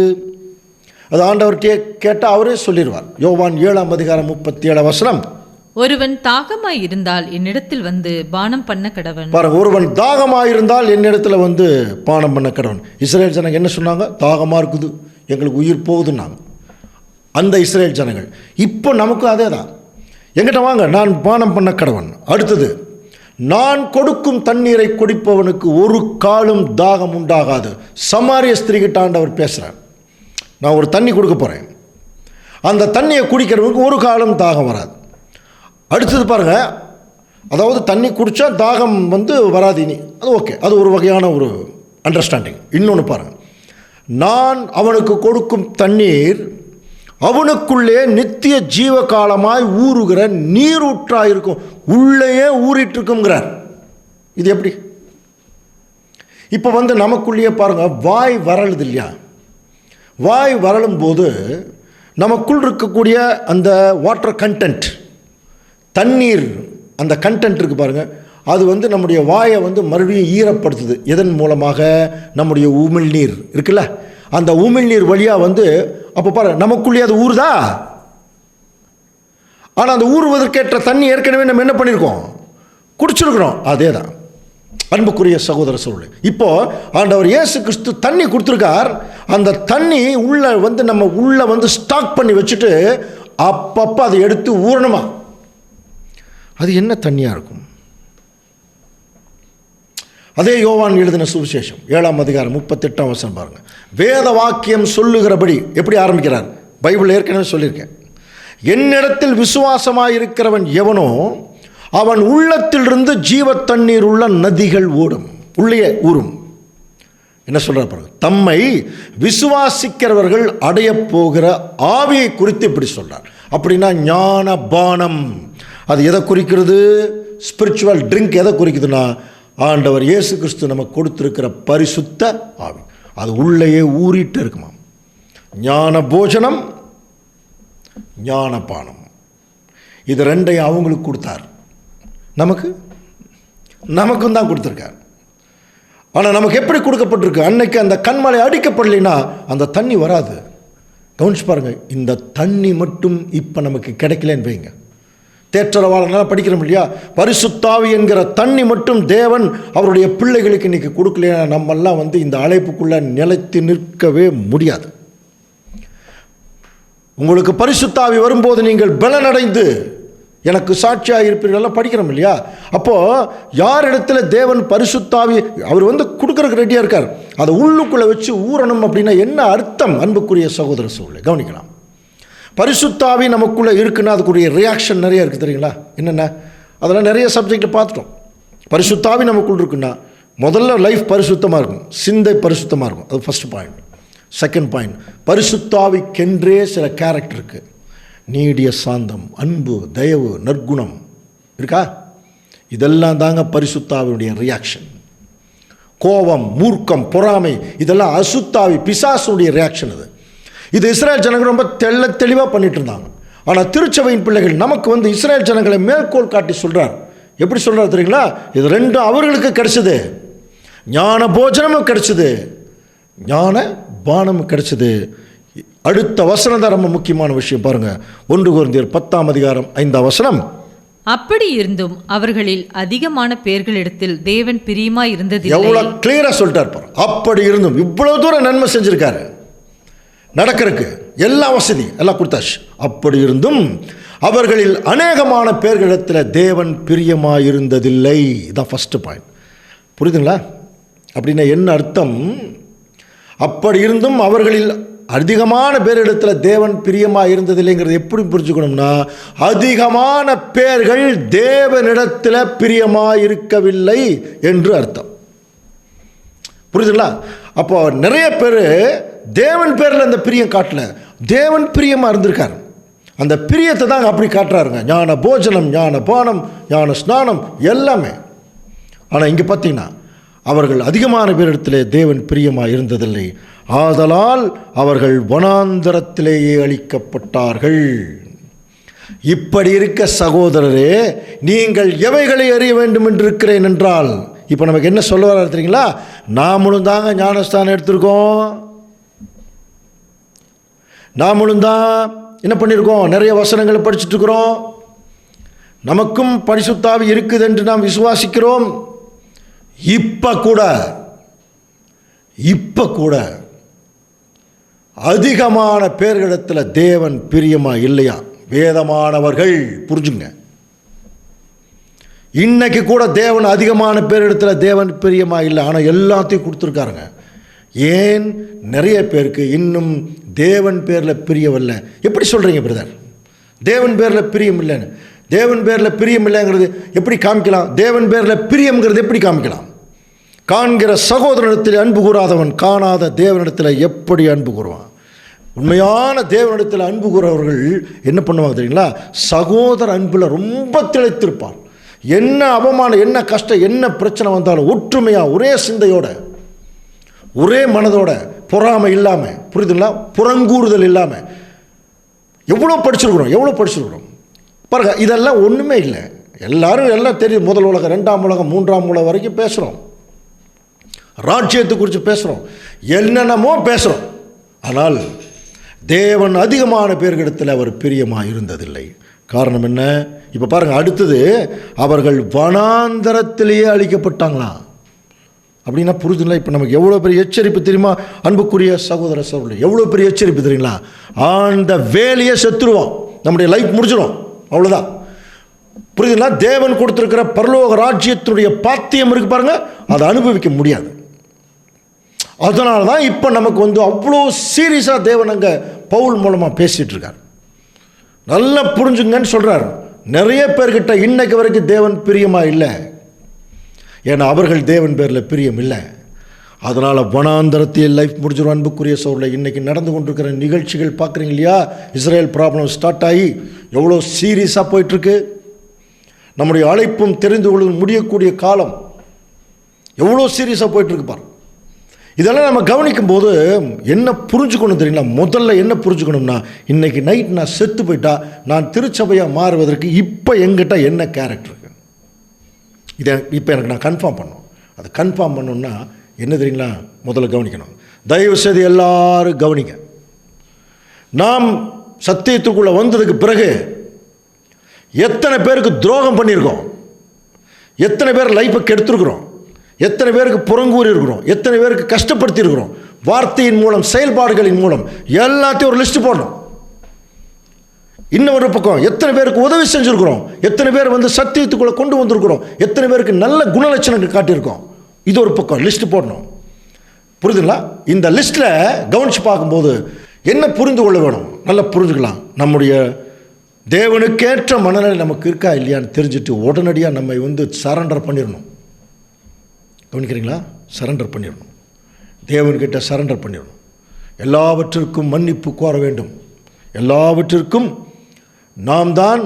அது ஆண்டவர்கிட்டே கேட்டால் அவரே சொல்லிடுவார். யோவான் 7ஆம் அதிகாரம் 37ஆம் வசனம். ஒருவன் தாகமாய் இருந்தால் என்னிடத்தில் பானம் பண்ண கடவன். பாருங்க, ஒருவன் தாகமாய் இருந்தால் என்னிடத்துல பானம் பண்ண கடவன். இஸ்ரேல் ஜனங்கள் என்ன சொன்னாங்க? தாகமாக இருக்குது, எங்களுக்கு உயிர் போகுதுன்னாங்க அந்த இஸ்ரேல் ஜனங்கள். இப்போ நமக்கு அதே தான். எங்கிட்ட வாங்க, நான் பானம் பண்ண கடவன். அடுத்தது, நான் கொடுக்கும் தண்ணீரை குடிப்பவனுக்கு ஒரு காலும் தாகம் உண்டாகாது. சமாரிய ஸ்திரீகிட்ட ஆண்டவர் பேசுகிறார். நான் ஒரு தண்ணி கொடுக்க போகிறேன், அந்த தண்ணியை குடிக்கிறவனுக்கு ஒரு காலம் தாகம் வராது. அடுத்தது பாருங்கள், அதாவது தண்ணி குடித்தா தாகம் வராது இனி. அது ஓகே, அது ஒரு வகையான ஒரு அண்டர்ஸ்டாண்டிங். இன்னொன்று பாருங்கள், நான் அவனுக்கு கொடுக்கும் தண்ணீர் அவனுக்குள்ளே நித்திய ஜீவ காலமாய் ஊறுகிற நீரூற்றாக இருக்கும், உள்ளேயே ஊறிட்டு இருக்குங்கிறார். இது எப்படி? இப்போ நமக்குள்ளேயே பாருங்கள், வாய் வரலுது இல்லையா? வாய் வரலும் போது நமக்குள் இருக்கக்கூடிய அந்த வாட்டர் கண்டென்ட், தண்ணீர் அந்த கண்டென்ட் இருக்குது பாருங்கள், அது நம்முடைய வாயை மறுபடியும் ஈரப்படுத்துது. எதன் மூலமாக? நம்முடைய உமிழ்நீர் இருக்குல்ல, அந்த உமிழ்நீர் வழியாக அப்போ பாரு, நமக்குள்ளே அது ஊறுதா? ஆனால் அந்த ஊறுவதற்கேற்ற தண்ணி ஏற்கனவே நம்ம என்ன பண்ணியிருக்கோம்? குடிச்சிருக்கிறோம். அதே தான் அன்புக்குரிய சகோதர சகோதரி. இப்போ ஆண்டவர் இயேசு கிறிஸ்து தண்ணி கொடுத்துருக்கார். அந்த தண்ணி உள்ள நம்ம உள்ள ஸ்டாக் பண்ணி வச்சுட்டு அப்பப்போ அதை எடுத்து ஊறணுமா? அது என்ன தண்ணியாக இருக்கும்? அதே யோவான் எழுதின சுவிசேஷம் 7ஆம் அதிகாரம் 38ஆம் வசனம் பாருங்கள். வேத வாக்கியம் சொல்லுகிறபடி எப்படி ஆரம்பிக்கிறார்? பைபிள் ஏற்கனவே சொல்லியிருக்கேன். என்னிடத்தில் விசுவாசமாக இருக்கிறவன் எவனோ அவன் உள்ளத்திலிருந்து ஜீவ தண்ணீர் உள்ள நதிகள் ஓடும், உள்ளே ஊறும். என்ன சொல்கிறார் பாருங்க, தம்மை விசுவாசிக்கிறவர்கள் அடைய போகிற ஆவியை குறித்து இப்படி சொல்கிறார். அப்படின்னா ஞான பானம் அது எதை குறிக்கிறது? ஸ்பிரிச்சுவல் ட்ரிங்க் எதை குறிக்குதுன்னா ஆண்டவர் இயேசு கிறிஸ்து நமக்கு கொடுத்திருக்கிற பரிசுத்த ஆவி. அது உள்ளேயே ஊறிட்டு இருக்குமா. ஞான போஜனம், ஞானபானம், இது ரெண்டையும் அவங்களுக்கு கொடுத்தார். நமக்கும் தான் கொடுத்துருக்கார். ஆனால் நமக்கு எப்படி கொடுக்கப்பட்டிருக்கு? அன்னைக்கு அந்த கண்மலை அடிக்கப்படலைன்னா அந்த தண்ணி வராது. கவனிச்சு பாருங்கள், இந்த தண்ணி மட்டும் இப்போ நமக்கு கிடைக்கலன்னு வைங்க. தேற்றரவாளனால படிக்கிறோம் இல்லையா, பரிசுத்தாவி என்கிற தண்ணி மட்டும் தேவன் அவருடைய பிள்ளைகளுக்கு இன்றைக்கி கொடுக்கலையா நம்மெல்லாம் இந்த அழைப்புக்குள்ளே நிலைத்து நிற்கவே முடியாது. உங்களுக்கு பரிசுத்தாவி வரும்போது நீங்கள் பலனடைந்து எனக்கு சாட்சியாக இருப்பீர்கள் படிக்கிறோம் இல்லையா. அப்போது யார் இடத்துல தேவன் பரிசுத்தாவி அவர் கொடுக்கறதுக்கு ரெடியாக இருக்கார், அதை உள்ளுக்குள்ளே வச்சு ஊறணும் அப்படின்னா என்ன அர்த்தம்? அன்புக்குரிய சகோதர சூழலை கவனிக்கலாம். பரிசுத்தாவி நமக்குள்ளே இருக்குன்னா அதுக்குரிய ரியாக்ஷன் நிறைய இருக்குது தெரியுங்களா. என்னென்ன அதெல்லாம் நிறைய சப்ஜெக்டில் பார்த்துட்டோம். பரிசுத்தாவி நமக்குள்ள இருக்குன்னா முதல்ல லைஃப் பரிசுத்தமாக இருக்கும், சிந்தை பரிசுத்தமாக இருக்கும். அது ஃபஸ்ட் பாயிண்ட். செகண்ட் பாயிண்ட், பரிசுத்தாவிக்கென்றே சில கேரக்டர் இருக்குது. நீடிய சாந்தம், அன்பு, தயவு, நற்குணம் இருக்கா? இதெல்லாம் தாங்க பரிசுத்தாவினுடைய ரியாக்ஷன். கோபம், மூர்க்கம், பொறாமை, இதெல்லாம் அசுத்தாவி பிசாசுடைய ரியாக்ஷன். இது இஸ்ரேல் ஜனங்கள் ரொம்ப தெளிவாக பண்ணிட்டு இருந்தாங்க. ஆனால் திருச்சபையின் பிள்ளைகள் நமக்கு இஸ்ரேல் ஜனங்களை மேற்கோள் காட்டி சொல்கிறார். எப்படி சொல்கிறார் தெரியுங்களா? இது ரெண்டும் அவர்களுக்கு கிடைச்சது. ஞான போஜனமும் கிடைச்சது, ஞான பானமும் கிடைச்சது. அடுத்த வசனம் தான் ரொம்ப முக்கியமான விஷயம் பாருங்க. 1 கொரிந்தியர் 10:5. அப்படி இருந்தும் அவர்களில் அதிகமான பேர்களிடத்தில் தேவன் பிரியமா இருந்ததில்லை. எவ்வளவு கிளியரா சொல்லிட்டார் பாரு. அப்படி இருந்தும் இவ்வளவு தூரம் நன்மை செஞ்சிருக்காரு, நடக்கிறதுக்கு எல்லா வசதி எல்லாம் கொடுத்தாச்சு. அப்படி இருந்தும் அவர்களில் அநேகமான பேர்களிடத்தில் தேவன் பிரியமா இருந்ததில்லை. இதான் ஃபர்ஸ்ட் பாயிண்ட். புரியுதுங்களா? அப்படின்னா என்ன அர்த்தம்? அப்படி இருந்தும் அவர்களில் அதிகமான பேரிடத்தில் தேவன் பிரியமாக இருந்ததில்லைங்கிறது எப்படி புரிஞ்சுக்கணும்னா, அதிகமான பேர்கள் தேவனிடத்தில் பிரியமாக இருக்கவில்லை என்று அர்த்தம். புரியுதுங்களா? அப்போ நிறைய பேர் தேவன் பேரில் அந்த பிரியம் காட்டல, தேவன் பிரியமாக இருந்திருக்கார். அந்த பிரியத்தை தான் அப்படி காட்டுறாருங்க. ஞான போஜனம், ஞான பானம், ஞான ஸ்நானம் எல்லாமே. ஆனால் இங்கே பார்த்தீங்கன்னா அவர்கள் அதிகமான பேரிடத்திலே தேவன் பிரியமாக இருந்ததில்லை. ஆதலால் அவர்கள் வனாந்தரத்திலேயே அழிக்கப்பட்டார்கள். இப்படி இருக்க சகோதரரே, நீங்கள் எவைகளை அறிய வேண்டும் என்று இருக்கிறேன் என்றால், இப்போ நமக்கு என்ன சொல்ல வர தெரியுங்களா? நாமளும் தாங்க ஞானஸ்தானம் எடுத்திருக்கோம், நாமளும் தான் என்ன பண்ணியிருக்கோம், நிறைய வசனங்களை படிச்சுட்டு இருக்கிறோம், நமக்கும் பரிசுத்தாவி இருக்குது என்று நாம் விசுவாசிக்கிறோம். இப்போ கூட அதிகமான பேர்களிடத்தில் தேவன் பிரியமா இல்லையா? வேதமானவர்கள் புரிஞ்சுங்க, இன்னைக்கு கூட தேவன் அதிகமான பேரிடத்தில் தேவன் பிரியமா இல்லை. ஆனால் எல்லாத்தையும் கொடுத்துருக்காருங்க. ஏன்? நிறைய பேருக்கு இன்னும் தேவன் பேரில் பிரியவில்லை. எப்படி சொல்கிறீங்க பிரதர், தேவன் பேரில் பிரியம் இல்லைன்னு? தேவன் பேரில் பிரியம் இல்லைங்கிறது எப்படி காமிக்கலாம்? தேவன் பேரில் பிரியம்ங்கிறது எப்படி காமிக்கலாம்? காண்கிற சகோதரனிடத்தில் அன்பு கூறாதவன் காணாத தேவனிடத்தில் எப்படி அன்பு கூறுவான்? உண்மையான தேவனிடத்தில் அன்பு கூறவர்கள் என்ன பண்ணுவாங்க தெரியுங்களா? சகோதர அன்பில் ரொம்ப திளைத்திருப்பார். என்ன அவமானம், என்ன கஷ்டம், என்ன பிரச்சனை வந்தாலும் ஒற்றுமையாக ஒரே சிந்தையோட ஒரே மனதோட, பொறாமை இல்லாமல், புரியுதுங்களா, புறங்கூறுதல் இல்லாமல். எவ்வளோ படிச்சிருக்கிறோம் பாருங்க. இதெல்லாம் ஒன்றுமே இல்லை. எல்லாரும் எல்லாம் தெரியும். முதல் உலகம், 2ஆம் உலகம், 3ஆம் உலகம் வரைக்கும் பேசுகிறோம், ராஜ்யத்தை குறித்து பேசுகிறோம், என்னென்னமோ பேசுகிறோம். ஆனால் தேவன் அதிகமான பேர்களிடத்தில் அவர் பிரியமாக இருந்ததில்லை. காரணம் என்ன? இப்போ பாருங்கள், அடுத்தது அவர்கள் வனாந்தரத்திலேயே அழிக்கப்பட்டாங்களாம். அப்படின்னா புரிதுங்களா? இப்போ நமக்கு எவ்வளோ பெரிய எச்சரிப்பு தெரியுமா அன்புக்குரிய சகோதர சகோதரி? எவ்வளோ பெரிய எச்சரிப்பு தெரியுங்களா? அந்த வேலையை செத்துருவோம், நம்முடைய லைஃப் முடிச்சிடும், அவ்வளோதான். புரியுதுங்களா? தேவன் கொடுத்துருக்கிற பரலோக ராஜ்யத்தினுடைய பாத்தியம் இருக்கு பாருங்க, அதை அனுபவிக்க முடியாது. அதனால தான் இப்போ நமக்கு அவ்வளோ சீரியஸாக தேவன் அங்கே பவுல் மூலமாக பேசிகிட்டு இருக்கார். நல்லா புரிஞ்சுங்கன்னு சொல்கிறார். நிறைய பேர்கிட்ட இன்னைக்கு வரைக்கும் தேவன் பிரியமாக இல்லை. ஏன்னா அவர்கள் தேவன் பேரில் பிரியம் இல்லை. அதனால் வனாந்தரத்தில் லைஃப் முடிஞ்சிடும். அன்புக்குரிய சோழலை, இன்றைக்கி நடந்து கொண்டிருக்கிற நிகழ்ச்சிகள் பார்க்குறீங்க இல்லையா? இஸ்ரேல் ப்ராப்ளம் ஸ்டார்ட் ஆகி எவ்வளோ சீரியஸாக போயிட்டுருக்கு. நம்முடைய அழைப்பும் தெரிந்து கொள்ள முடியக்கூடிய காலம். எவ்வளோ சீரியஸாக போயிட்டுருக்கு பாரு. இதெல்லாம் நம்ம கவனிக்கும் போது என்ன புரிஞ்சுக்கணும் தெரியுங்களா? முதல்ல என்ன புரிஞ்சுக்கணும்னா, இன்றைக்கி நைட் நான் செத்து போயிட்டா நான் திருச்சபையாக மாறுவதற்கு இப்போ எங்கிட்ட என்ன கேரக்டர் இருக்கு, இதை இப்போ எனக்கு நான் கன்ஃபார்ம் பண்ணணும். அதை கன்ஃபார்ம் பண்ணணும்னா என்ன தெரியுங்களா? முதல்ல கவனிக்கணும். தயவு செய்து எல்லாரும் கவனிங்க. நாம் சத்தியத்துக்குள்ளே வந்ததுக்கு பிறகு எத்தனை பேருக்கு துரோகம் பண்ணியிருக்கோம், எத்தனை பேர் லைஃப்பை கெடுத்துருக்குறோம், எத்தனை பேருக்கு புறங்கூறி இருக்கிறோம், எத்தனை பேருக்கு கஷ்டப்படுத்தி இருக்கிறோம், வார்த்தையின் மூலம் செயல்பாடுகளின் மூலம் எல்லாத்தையும் ஒரு லிஸ்ட் போடணும். இன்னொரு பக்கம் எத்தனை பேருக்கு உதவி செஞ்சுருக்கிறோம், எத்தனை பேர் வந்து சத்தியத்துக்குள்ளே கொண்டு வந்திருக்கிறோம், எத்தனை பேருக்கு நல்ல குணலட்சணங்கள் காட்டியிருக்கோம், இது ஒரு பக்கம் லிஸ்ட் போடணும். புரியுதுங்களா? இந்த லிஸ்ட்டில் கவனித்து பார்க்கும்போது என்ன புரிந்து கொள்ள வேணும்? நல்லா புரிஞ்சுக்கலாம். நம்முடைய தேவனுக்கேற்ற மனநிலை நமக்கு இருக்கா இல்லையான்னு தெரிஞ்சுட்டு உடனடியாக நம்ம வந்து சரண்டர் பண்ணிடணும். கவனிக்கிறீங்களா? சரண்டர் பண்ணிடணும். தேவன்கிட்ட சரண்டர் பண்ணிடணும். எல்லாவற்றிற்கும் மன்னிப்பு கோர வேண்டும். எல்லாவற்றிற்கும் நாம் தான்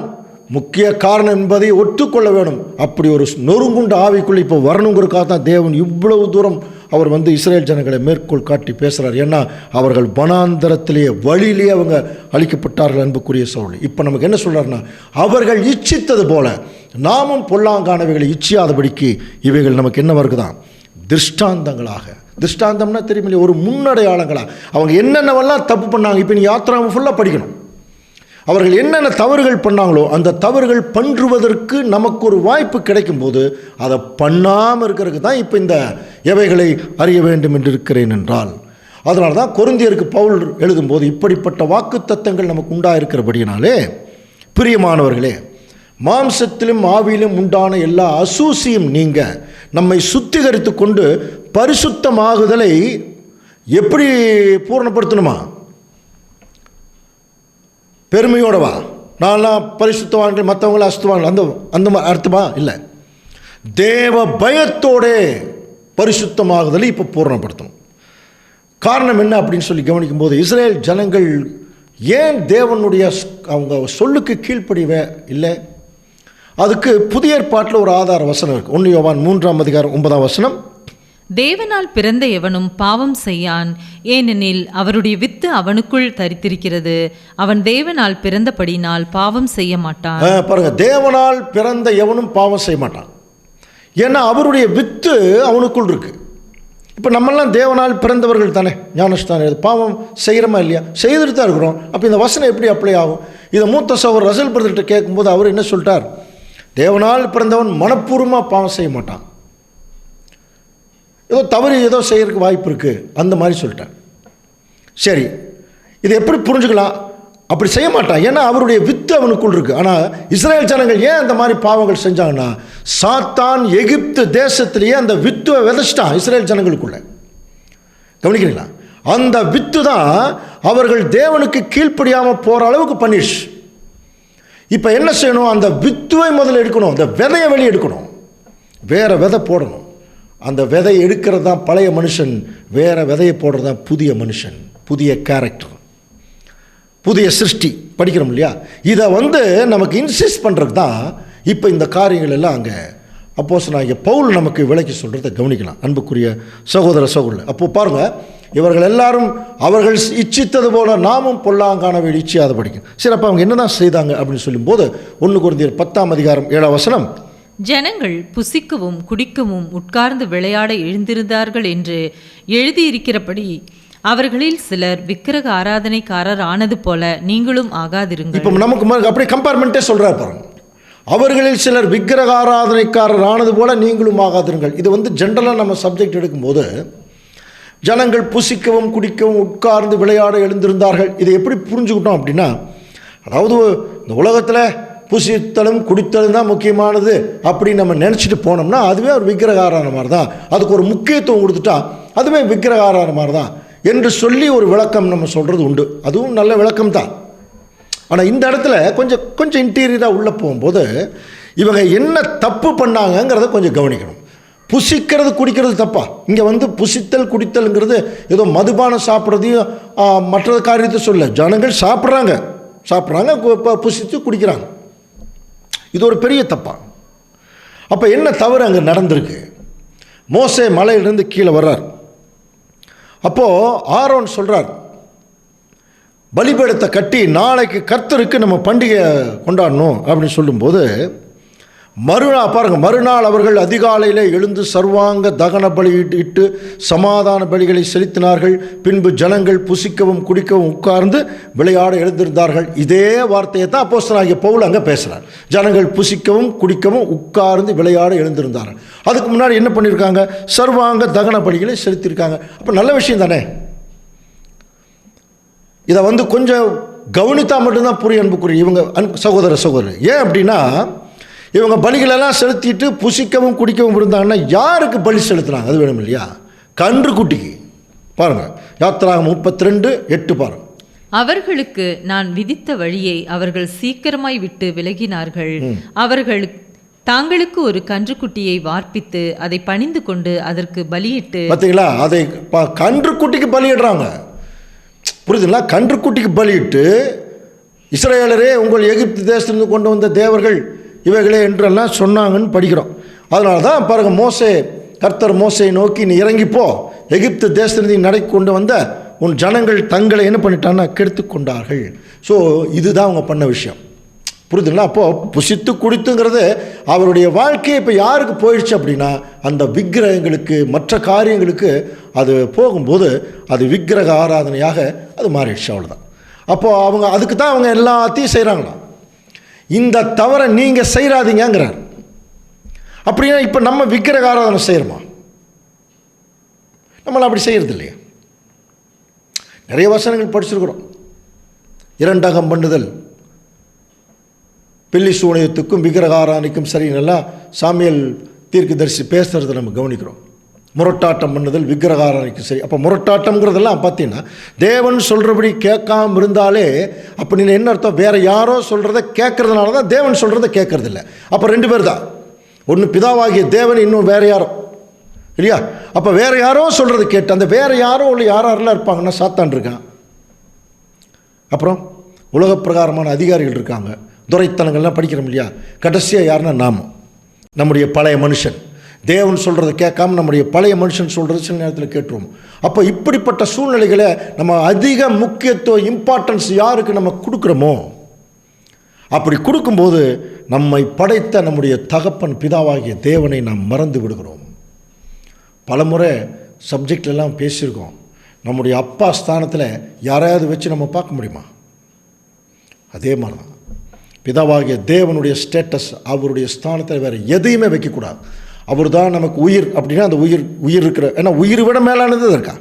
முக்கிய காரணம் என்பதை ஒத்துக்கொள்ள வேணும். அப்படி ஒரு நொறுங்குண்ட ஆவிக்குள்ளே இப்போ வரணுங்கிறதுக்காக தான் தேவன் இவ்வளவு தூரம் அவர் வந்து இஸ்ரேல் ஜனங்களை மேற்கோள் காட்டி பேசுகிறார். ஏன்னா அவர்கள் வனாந்தரத்திலேயே வழியிலேயே அவங்க அழிக்கப்பட்டார்கள். அன்புக்குரிய சகோதரர்களே, இப்போ நமக்கு என்ன சொல்கிறாருன்னா, அவர்கள் இச்சித்தது போல நாமும் பொல்லாங்கானவைகளை இச்சியாதபடிக்கு இவைகள் நமக்கு என்ன வருகுதான்? திருஷ்டாந்தங்களாக. திருஷ்டாந்தம்னா தெரியுமில்லையே, ஒரு முன்னடையாளங்களாக. அவங்க என்னென்னவெல்லாம் தப்பு பண்ணாங்க, இப்போ நீ யாத்திராவை ஃபுல்லாக படிக்கணும். அவர்கள் என்னென்ன தவறுகள் பண்ணாங்களோ அந்த தவறுகள் பண்ணுவதற்கு நமக்கு ஒரு வாய்ப்பு கிடைக்கும் போது அதை பண்ணாமல் இருக்கிறதுக்கு தான் இப்போ இந்த எவைகளை அறிய வேண்டும் என்று இருக்கிறேன் என்றால். அதனால தான் கொரிந்தியருக்கு பவுல் எழுதும்போது இப்படிப்பட்ட வாக்குத்தத்தங்கள் நமக்கு உண்டாயிருக்கிறபடியினாலே, பிரியமானவர்களே, மாம்சத்திலும் ஆவியிலும் உண்டான எல்லா அசூசியும் நீங்க நம்மை சுத்திகரித்து கொண்டு பரிசுத்தமாகுதலை எப்படி பூர்ணப்படுத்தணுமா? பெருமையோடவா? நான்லாம் பரிசுத்தவான்கள் மற்றவங்கள அசுத்தவான்கள் அந்த அந்த அர்த்தமா? இல்லை. தேவ பயத்தோடே பரிசுத்தமாகுதலை இப்போ பூர்ணப்படுத்தணும். காரணம் என்ன அப்படின்னு சொல்லி கவனிக்கும் போது, இஸ்ரேல் ஜனங்கள் ஏன் தேவனுடைய அவங்க சொல்லுக்கு கீழ்ப்படியவே இல்லை? அதுக்கு புதிய ஏற்பாட்டில் ஒரு ஆதார வசனம் இருக்குது. 1 யோவான் 3:9 தேவனால் பிறந்த எவனும் பாவம் செய்யான், ஏனெனில் அவருடைய வித்து அவனுக்குள் தரித்திருக்கிறது. அவன் தேவனால் பிறந்தபடினால் பாவம் செய்ய மாட்டான். பாருங்க, தேவனால் பிறந்த எவனும் பாவம் செய்ய மாட்டான். ஏன்னா அவருடைய வித்து அவனுக்குள் இருக்கு. இப்போ நம்மெல்லாம் தேவனால் பிறந்தவர்கள் தானே. ஞானஸ்தானம் பாவம் செய்கிறோமா இல்லையா? செய்துட்டு தான் இருக்கிறோம். அப்போ இந்த வசனம் எப்படி அப்ளை ஆகும்? இதை மூத்த சகோதரர் ரசல் பிரதர்கிட்ட கேட்கும்போது அவர் என்ன சொல்லிட்டார்? தேவனால் பிறந்தவன் மனப்பூர்வமாக பாவம் செய்ய மாட்டான், ஏதோ தவறு ஏதோ செய்யறதுக்கு வாய்ப்பு இருக்குது, அந்த மாதிரி சொல்லிட்டேன். சரி, இதை எப்படி புரிஞ்சுக்கலாம்? அப்படி செய்ய மாட்டான், ஏன்னா அவருடைய வித்து அவனுக்குள் இருக்கு. ஆனால் இஸ்ரேல் ஜனங்கள் ஏன் அந்த மாதிரி பாவங்கள் செஞ்சாங்கன்னா, சாத்தான் எகிப்து தேசத்திலேயே அந்த வித்துவை விதைச்சிட்டான் இஸ்ரேல் ஜனங்களுக்குள்ள. கவனிக்கிறீங்களா? அந்த வித்து தான் அவர்கள் தேவனுக்கு கீழ்ப்படியாமல் போகிற அளவுக்கு பண்ணிடுச்சு. இப்போ என்ன செய்யணும்? அந்த வித்துவை முதல்ல எடுக்கணும், அந்த விதையை வெளியே எடுக்கணும், வேற விதை போடணும். அந்த விதை எடுக்கிறது தான் பழைய மனுஷன், வேறு விதையை போடுறது தான் புதிய மனுஷன், புதிய கேரக்டர், புதிய சிருஷ்டி. படிக்கிறோம் இல்லையா? இதை வந்து நமக்கு இன்சிஸ்ட் பண்ணுறது தான் இப்போ இந்த காரியங்கள் எல்லாம் அங்கே அப்போஸ்தலனாகிய பவுல் நமக்கு விளக்கி சொல்கிறத கவனிக்கலாம். அன்புக்குரிய சகோதர சகோதரர், அப்போது பாருங்கள், இவர்கள் எல்லாரும் அவர்கள் இச்சித்தது போல நாமும் பொல்லாங்கானவை இச்சியாத படிக்கும். சரி, அப்போ அவங்க என்ன தான் செய்தாங்க அப்படின்னு சொல்லும்போது 1 கொரிந்தியர் 10:7 ஜனங்கள் புசிக்கவும் குடிக்கவும் உட்கார்ந்து விளையாட எழுந்திருந்தார்கள் என்று எழுதியிருக்கிறபடி அவர்களில் சிலர் விக்கிரக ஆராதனைக்காரர் ஆனது போல நீங்களும் ஆகாதிருங்கள். இப்போ நமக்கு அப்படியே கம்பார்ட்மெண்ட்டே சொல்கிறார் பாருங்க. அவர்களில் சிலர் விக்கிரக ஆராதனைக்காரர் ஆனது போல நீங்களும் ஆகாதிருங்கள். இது வந்து ஜென்ரலாக நம்ம சப்ஜெக்ட் எடுக்கும்போது, ஜனங்கள் புசிக்கவும் குடிக்கவும் உட்கார்ந்து விளையாட எழுந்திருந்தார்கள். இதை எப்படி புரிஞ்சுக்கிட்டோம் அப்படின்னா, அதாவது இந்த உலகத்தில் புசித்தலும் குடித்தலும் தான் முக்கியமானது அப்படின்னு நம்ம நினச்சிட்டு போனோம்னா அதுவே ஒரு விக்கிரகாரான மாதிரி தான். அதுக்கு ஒரு முக்கியத்துவம் கொடுத்துட்டா அதுவே விக்கிரகாரான மாதிரி தான் என்று சொல்லி ஒரு விளக்கம் நம்ம சொல்கிறது உண்டு. அதுவும் நல்ல விளக்கம் தான். ஆனால் இந்த இடத்துல கொஞ்சம் இன்டீரியராக உள்ளே போகும்போது இவங்க என்ன தப்பு பண்ணாங்கங்கிறத கொஞ்சம் கவனிக்கணும். புசிக்கிறது குடிக்கிறது தப்பா? இங்கே வந்து புசித்தல் குடித்தல்ங்கிறது ஏதோ மதுபானம் சாப்பிட்றதையும் மற்ற காரியத்தை சொல்ல. ஜனங்கள் சாப்பிட்றாங்க, புசித்து குடிக்கிறாங்க. இது ஒரு பெரிய தப்பா? அப்போ என்ன தவறு அங்கே நடந்திருக்கு? மோசே மலையிலிருந்து கீழே வர்றார். அப்போது ஆரோன் சொல்கிறார், பலிபீடத்தை கட்டி நாளைக்கு கர்த்தருக்கு நம்ம பண்டிகை கொண்டாடணும் அப்படின்னு சொல்லும்போது மறுநாள் அவர்கள் அதிகாலையில் எழுந்து சர்வாங்க தகன பலி இட்டு சமாதான பலிகளை செலுத்தினார்கள். பின்பு ஜனங்கள் புசிக்கவும் குடிக்கவும் உட்கார்ந்து விளையாட எழுந்திருந்தார்கள். இதே வார்த்தையை தான் அப்போஸ்தலனாகிய பவுல் அங்கே பேசுகிறார். ஜனங்கள் புசிக்கவும் குடிக்கவும் உட்கார்ந்து விளையாட எழுந்திருந்தார்கள். அதுக்கு முன்னாடி என்ன பண்ணியிருக்காங்க? சர்வாங்க தகன பலிகளை செலுத்தியிருக்காங்க. அப்போ நல்ல விஷயம் தானே. இதை கொஞ்சம் கவனித்தா மட்டும்தான் புரியும் அன்புக்குரிய இவங்க சகோதரர். ஏன் அப்படின்னா, இவங்க பலிகளெல்லாம் செலுத்திட்டு புசிக்கவும் குடிக்கவும் இருந்தாங்கன்னா யாருக்கு பலி செலுத்துனாங்க? அது வேணும் இல்லையா? கன்று குட்டிக்கு. பாருங்கள், யாத்திராகமம் 32:8 பாருங்கள். அவர்களுக்கு நான் விதித்த வழியை அவர்கள் சீக்கிரமாய் விட்டு விலகினார்கள். அவர்கள் தாங்களுக்கு ஒரு கன்றுக்குட்டியை வார்ப்பித்து அதை பணிந்து கொண்டு அதற்கு பலியிட்டு. பார்த்தீங்களா, அதை கன்றுக்குட்டிக்கு பலியிடுறாங்க. புரியுதுங்களா? கன்றுக்குட்டிக்கு பலியிட்டு, இஸ்ரவேலரே உங்கள் எகிப்து தேசத்திலிருந்து கொண்டு வந்த தேவர்கள் இவைகளே என்றெல்லாம் சொன்னாங்கன்னு படிக்கிறோம். அதனால தான் பாருங்கள், கர்த்தர் மோசையை நோக்கி நீ இறங்கிப்போ, எகிப்து தேசத்திலிருந்து நடை கொண்டு வந்த உன் ஜனங்கள் தங்களை என்ன பண்ணிட்டான்னா கெடுத்து கொண்டார்கள். ஸோ இதுதான் அவங்க பண்ண விஷயம். புரியுதுங்களா? அப்போது புசித்து குடித்துங்கிறது அவருடைய வாழ்க்கையை இப்போ யாருக்கு போயிடுச்சு அப்படின்னா, அந்த விக்கிரகங்களுக்கு மற்ற காரியங்களுக்கு அது போகும்போது அது விக்கிரக ஆராதனையாக அது மாறிடுச்சு. அவ்வளோதான். அப்போது அதுக்கு தான் அவங்க எல்லாத்தையும் செய்கிறாங்களாம். இந்த தவறை நீங்கள் செய்யாதீங்கிறார். அப்படின்னா இப்போ நம்ம விக்கிரக ஆராதனை செய்கிறோமா? நம்மளை அப்படி செய்கிறது இல்லையா? நிறைய வசனங்கள் படிச்சிருக்கிறோம். இரண்டகம் பண்ணுதல், பில்லி சூனியத்துக்கும் விக்கிரக ஆராதனைக்கும் சரியில்லை சாமியல் தீர்க்கதரிசி பேசுகிறத நம்ம கவனிக்கிறோம். முரட்டாட்டம் பண்ணுதல் விக்கிரக ஆராதனைக்கு சரி. அப்போ முரட்டாட்டம்ங்கிறதெல்லாம் பார்த்தீங்கன்னா தேவன் சொல்கிறபடி கேட்காம இருந்தாலே அப்போ நீங்கள் என்ன அர்த்தம்? வேறு யாரோ சொல்கிறத கேட்கறதுனால தான் தேவன் சொல்கிறத கேட்கறதில்ல. அப்போ 2 பேர் தான். ஒன்று பிதாவாகிய தேவன், இன்னும் வேறு யாரோ இல்லையா? அப்போ வேறு யாரோ சொல்கிறது கேட்டு அந்த வேறு யாரோ உள்ள யாரெல்லாம் இருப்பாங்கன்னா சாத்தான் இருக்கான். அப்புறம் உலக பிரகாரமான அதிகாரிகள் இருக்காங்க. துரைத்தனங்கள்லாம் படிக்கிறோம் இல்லையா? கடைசியாக யாருன்னா நம்முடைய பழைய மனுஷன். தேவன் சொல்கிறத கேட்காம நம்முடைய பழைய மனுஷன் சொல்கிறது சில நேரத்தில் கேட்டுருவோம். அப்போ இப்படிப்பட்ட சூழ்நிலைகளை நம்ம அதிக முக்கியத்துவம் இம்பார்ட்டன்ஸ் யாருக்கு நம்ம கொடுக்குறோமோ, அப்படி கொடுக்கும்போது நம்மை படைத்த நம்முடைய தகப்பன் பிதாவாகிய தேவனை நாம் மறந்து விடுகிறோம். பலமுறை சப்ஜெக்ட்லாம் பேசியிருக்கோம். நம்முடைய அப்பா ஸ்தானத்தில் யாரையாவது வச்சு நம்ம பார்க்க முடியுமா? அதே மாதிரி தான் பிதாவாகிய தேவனுடைய ஸ்டேட்டஸ், அவருடைய ஸ்தானத்தில் வேறு எதையுமே வைக்கக்கூடாது. அவர் தான் நமக்கு உயிர் அப்படின்னா அந்த உயிர் இருக்கிற, ஏன்னா உயிரை விட மேலானது இருக்கா?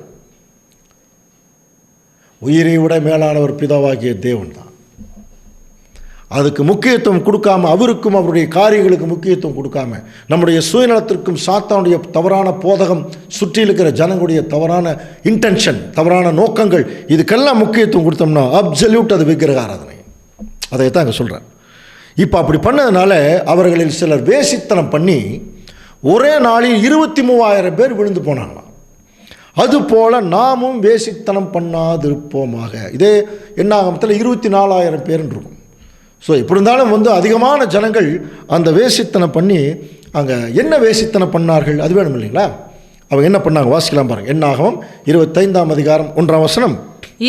உயிரை விட மேலானவர் பிதாவாகிய தேவன் தான். அதுக்கு முக்கியத்துவம் கொடுக்காம, அவருக்கும் அவருடைய காரியங்களுக்கு முக்கியத்துவம் கொடுக்காம, நம்முடைய சுயநலத்திற்கும் சாத்தானுடைய தவறான போதகம், சுற்றி இருக்கிற ஜனங்களுடைய தவறான இன்டென்ஷன், தவறான நோக்கங்கள், இதுக்கெல்லாம் முக்கியத்துவம் கொடுத்தோம்னா அப்சல்யூட் அது விக்கிரக ஆராதனை. அதைத்தான் அங்கே சொல்கிறேன். இப்போ அப்படி பண்ணதுனால அவர்களில் சிலர் வேசித்தனம் பண்ணி ஒரே நாளில் 23,000 பேர் விழுந்து போனாங்களாம். அதுபோல் நாமும் வேசித்தனம் பண்ணாதிருப்போமாக. இதே என்னாகமத்தில் 24,000 பேருன்னு இருக்கும். ஸோ எப்படி இருந்தாலும் அதிகமான ஜனங்கள் அந்த வேசித்தனம் பண்ணி அங்கே என்ன வேசித்தனம் பண்ணார்கள் அது வேணும் இல்லைங்களா? அவங்க என்ன பண்ணாங்க வாசிக்கலாம் பாருங்கள். என்னாகமம் 25ஆம் அதிகாரம் 1ஆம் வசனம்.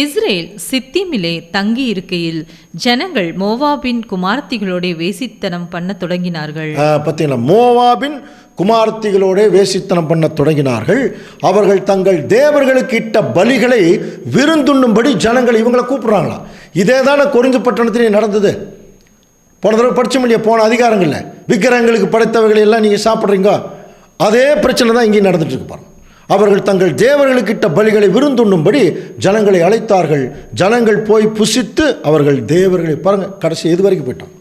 இஸ்ரேல் சித்திமிலே தங்கி இருக்கையில் ஜனங்கள் மோவாபின் குமாரத்திகளோட வேசித்தனம் பண்ண தொடங்கினார்கள். பார்த்தீங்களா, மோவாபின் குமாரத்திகளோட வேசித்தனம் பண்ண தொடங்கினார்கள். அவர்கள் தங்கள் தேவர்களுக்கு இட்ட பலிகளை விருந்துண்ணும்படி ஜனங்கள் இவங்களை கூப்பிடுறாங்களா? இதே தானே கொரிந்து பட்டணத்திலே நடந்தது. போன தடவை படிச்சோம் இல்லையா? போன அதிகாரங்களில் விக்கிரகங்களுக்கு படைத்தவைகளை எல்லாம் நீங்கள் சாப்பிட்றீங்க, அதே பிரச்சனை தான் இங்கே நடந்துட்டு இருக்கு பாருங்க. அவர்கள் தங்கள் தேவர்களுக்கிட்ட பலிகளை விருந்துண்ணும்படி ஜனங்களை அழைத்தார்கள். ஜனங்கள் போய் புசித்து அவர்கள் தேவர்களை பாருங்கள், கடைசி எது வரைக்கும் போயிட்டான்,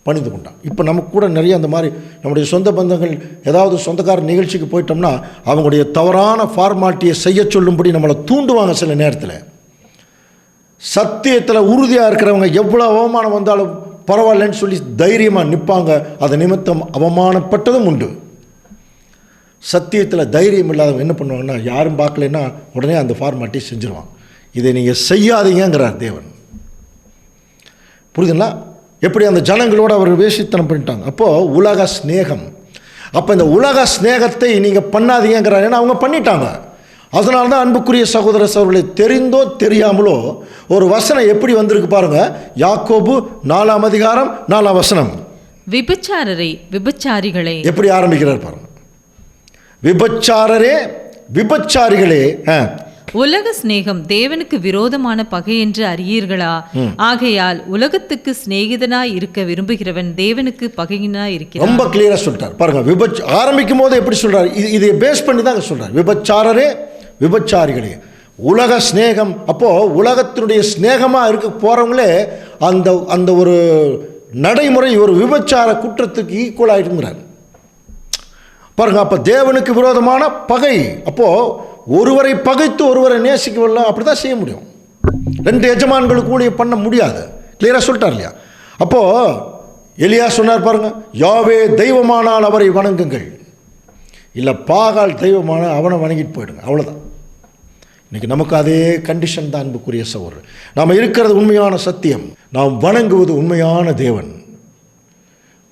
பணிந்து கொண்டான். இப்போ நமக்கு கூட நிறைய அந்த மாதிரி நம்முடைய சொந்த பந்தங்கள் ஏதாவது சொந்தக்கார நிகழ்ச்சிக்கு போயிட்டோம்னா அவங்களுடைய தவறான ஃபார்மாலிட்டியை செய்ய சொல்லும்படி நம்மளை தூண்டுவாங்க. சில நேரத்தில் சத்தியத்தில் உறுதியாக இருக்கிறவங்க எவ்வளோ அவமானம் வந்தாலும் பரவாயில்லன்னு சொல்லி தைரியமாக நிற்பாங்க. அது நிமித்தம் அவமானப்பட்டதும் உண்டு. சத்தியத்தில் தைரியம் இல்லாதவங்க என்ன பண்ணுவாங்கன்னா, யாரும் பார்க்கலன்னா உடனே அந்த ஃபார்மாலிட்டி செஞ்சுருவாங்க. இதை நீங்கள் செய்யாதீங்கிறார் தேவன். புரியுதுங்களா? எப்படி அந்த ஜனங்களோடு அவர் வேசித்தனம் பண்ணிட்டாங்க. அப்போது உலக ஸ்நேகம், அப்போ இந்த உலக ஸ்நேகத்தை நீங்கள் பண்ணாதீங்கிறார். ஏன்னா அவங்க பண்ணிட்டாங்க. அதனால தான் அன்புக்குரிய சகோதர சகோதரர்களை தெரிந்தோ தெரியாமலோ ஒரு வசனம் எப்படி வந்திருக்கு பாருங்க. யாக்கோபு 4ஆம் அதிகாரம் 4ஆம் வசனம். விபச்சாரரே விபச்சாரிகளே. எப்படி ஆரம்பிக்கிறார் பாருங்க. விபச்சாரரே விபச்சாரிகளே, உலக சிநேகம் தேவனுக்கு விரோதமான பகை என்று அறியீர்களா? ஆகையால் உலகத்துக்கு சிநேகிதனாய் இருக்க விரும்புகிறவன் தேவனுக்கு பகையினாய் இருக்கிறான். ரொம்ப கிளியரா சொல்லிட்டார் பாருங்க. ஆரம்பிக்கும் போது எப்படி சொல்றாரு, இதை பேஸ் பண்ணி தான் சொல்றாரு. விபச்சாரரே விபச்சாரிகளே, உலக ஸ்நேகம். அப்போ உலகத்தினுடைய ஸ்நேகமா இருக்க போறவங்களே அந்த அந்த ஒரு நடைமுறை ஒரு விபச்சார குற்றத்துக்கு ஈக்குவல் ஆயிடுங்கிறார் பாருங்க. அப்ப தேவனுக்கு விரோதமான பகை. அப்போ ஒருவரை பகைத்து ஒருவரை நேசிக்கவில்லை, அப்படிதான் செய்ய முடியும். 2 எஜமான்களுக்கு ஊழியம் பண்ண முடியாது. கிளியரா சொல்லிட்டார் இல்லையா? அப்போ எலியா சொன்னார் பாருங்க, யாவே தெய்வமானால் அவரை வணங்குங்கள், இல்லை பாகால் தெய்வமான அவனை வணங்கிட்டு போயிடுங்க, அவ்வளோதான். இன்னைக்கு நமக்கு அதே கண்டிஷன் தான் அன்புக்குரிய சகோதரர். நாம் இருக்கிறது உண்மையான சத்தியம், நாம் வணங்குவது உண்மையான தேவன்,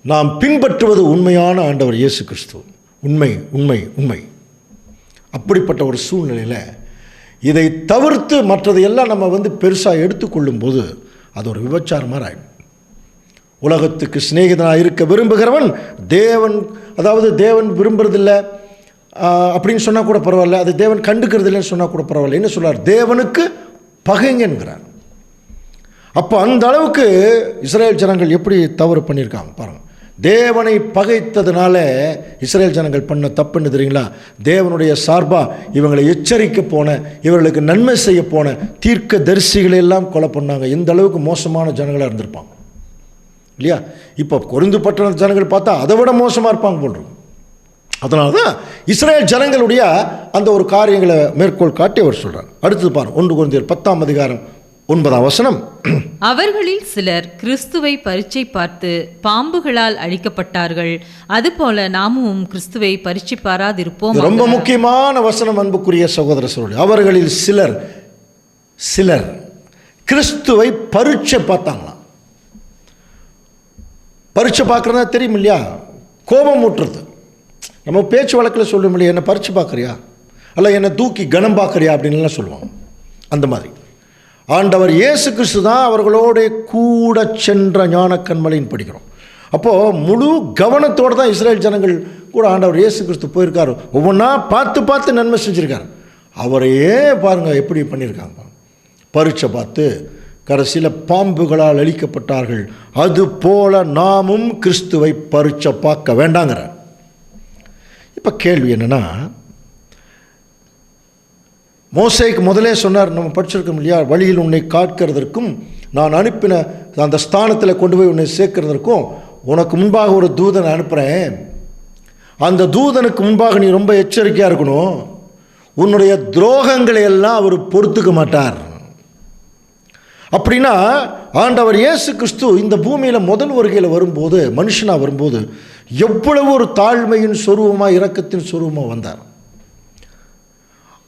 நாம் பின்பற்றுவது உண்மையான ஆண்டவர் இயேசு கிறிஸ்து. உண்மை உண்மை உண்மை. அப்படிப்பட்ட ஒரு சூழ்நிலையில் இதை தவிர்த்து மற்றதையெல்லாம் நம்ம பெருசாக எடுத்துக்கொள்ளும் போது அது ஒரு விபச்சாரம் மாதிரி ஆகிடும். உலகத்துக்கு சிநேகிதனாக இருக்க விரும்புகிறவன் தேவன் விரும்புறதில்லை அப்படின்னு சொன்னால் கூட பரவாயில்ல, அது தேவன் கண்டுக்கிறது இல்லைன்னு சொன்னால் கூட பரவாயில்ல. என்ன சொல்றார்? தேவனுக்கு பகைங்கன்கிறார். அப்போ அந்த அளவுக்கு இஸ்ரேல் ஜனங்கள் எப்படி தவறு பண்ணியிருக்காங்க பாருங்கள். தேவனை பகைத்ததுனால இஸ்ரேல் ஜனங்கள் பண்ண தப்புன்னு தெரியுங்களா? தேவனுடைய சார்பாக இவங்களை எச்சரிக்க போன, இவர்களுக்கு நன்மை செய்ய போன தீர்க்க தரிசிகளை எல்லாம் கொலை பண்ணாங்க. இந்த அளவுக்கு மோசமான ஜனங்களாக இருந்திருப்பாங்க இல்லையா? இப்போ கொரிந்து பட்டண ஜனங்கள் பார்த்தா அதை விட மோசமாக இருப்பாங்க போன்றோம். அதனால தான் இஸ்ரேல் ஜனங்களுடைய அந்த ஒரு காரியங்களை மேற்கோள் காட்டி அவர் சொல்கிறார். அடுத்தது பாருங்க, 1 கொரிந்தியர் 10ஆம் அதிகாரம் 9ஆம் வசனம். அவர்களில் சிலர் கிறிஸ்துவை பரீட்சை பார்த்து பாம்புகளால் அழிக்கப்பட்டார்கள், அதுபோல நாமும் கிறிஸ்துவை பரீட்சை பாராதிருப்போம். ரொம்ப முக்கியமான வசனம் அன்புக்குரிய சகோதர சகோதரி. அவர்களில் சிலர் கிறிஸ்துவை பரீட்சை பார்த்தாங்களாம். பரீட்சை பார்க்கறதா தெரியும் இல்லையா? கோபம் ஊட்டுறது. நம்ம பேச்சு வழக்கில் சொல்லும் இல்லையா, என்னை பரீட்சை பார்க்குறியா, அல்ல என்னை தூக்கி கனம் பார்க்குறியா அப்படின்லாம் சொல்லுவாங்க. அந்த மாதிரி ஆண்டவர் இயேசு கிறிஸ்து தான் அவர்களோட கூட சென்ற ஞான கண்மலைன்னு படிக்கிறோம். அப்போது முழு கவனத்தோடு தான் இஸ்ரேல் ஜனங்கள் கூட ஆண்டவர் இயேசு கிறிஸ்து போயிருக்காரு. ஒவ்வொன்றா பார்த்து நன்மை செஞ்சுருக்காரு. அவரையே பாருங்கள் எப்படி பண்ணியிருக்காங்க. பரீட்சை பார்த்து கடைசியில் பாம்புகளால் அழிக்கப்பட்டார்கள், அதுபோல நாமும் கிறிஸ்துவை பரீட்சை பார்க்க வேண்டாங்கிற. இப்போ கேள்வி என்னென்னா, மோசேக்கு முதலே சொன்னார், நம்ம படிச்சிருக்கோம் இல்லையா, வழியில் உன்னை காக்கிறதற்கும் நான் அனுப்பின அந்த ஸ்தானத்தில் கொண்டு போய் உன்னை சேர்க்கிறதற்கும் உனக்கு முன்பாக ஒரு தூதனை அனுப்புகிறேன். அந்த தூதனுக்கு முன்பாக நீ ரொம்ப எச்சரிக்கையாக இருக்கணும். உன்னுடைய துரோகங்களை எல்லாம் அவர் பொறுத்துக்க மாட்டார். அப்படின்னா ஆண்டவர் இயேசு கிறிஸ்து இந்த பூமியில் முதல் வருகையில் வரும்போது, மனுஷனாக வரும்போது எவ்வளவு ஒரு தாழ்மையின் சொரூபமாக, இரக்கத்தின் சொரூபமாக வந்தார்.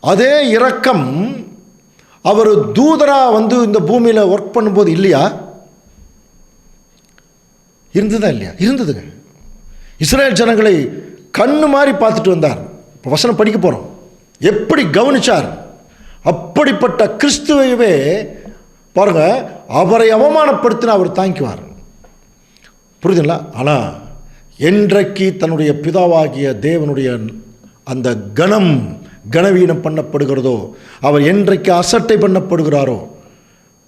அதே இரக்கம் அவர் தூதராக இந்த பூமியில் ஒர்க் பண்ணும்போது இல்லையா? இருந்ததா இல்லையா? இருந்ததுங்க. இஸ்ரேல் ஜனங்களை கண்ணு மாதிரி பார்த்துட்டு வந்தார். இப்போ வசனம் படிக்க போகிறோம். எப்படி கவனிச்சார்? அப்படிப்பட்ட கிறிஸ்துவையே பாருங்க, அவரை அவமானப்படுத்தின அவர் தாங்கிக்குவார். புரியுதுங்களா? ஆனால் என்றைக்கு தன்னுடைய பிதாவாகிய தேவனுடைய அந்த கனவீனம் பண்ணப்படுகிறதோ, அவர் என்றைக்கு அசட்டை பண்ணப்படுகிறாரோ,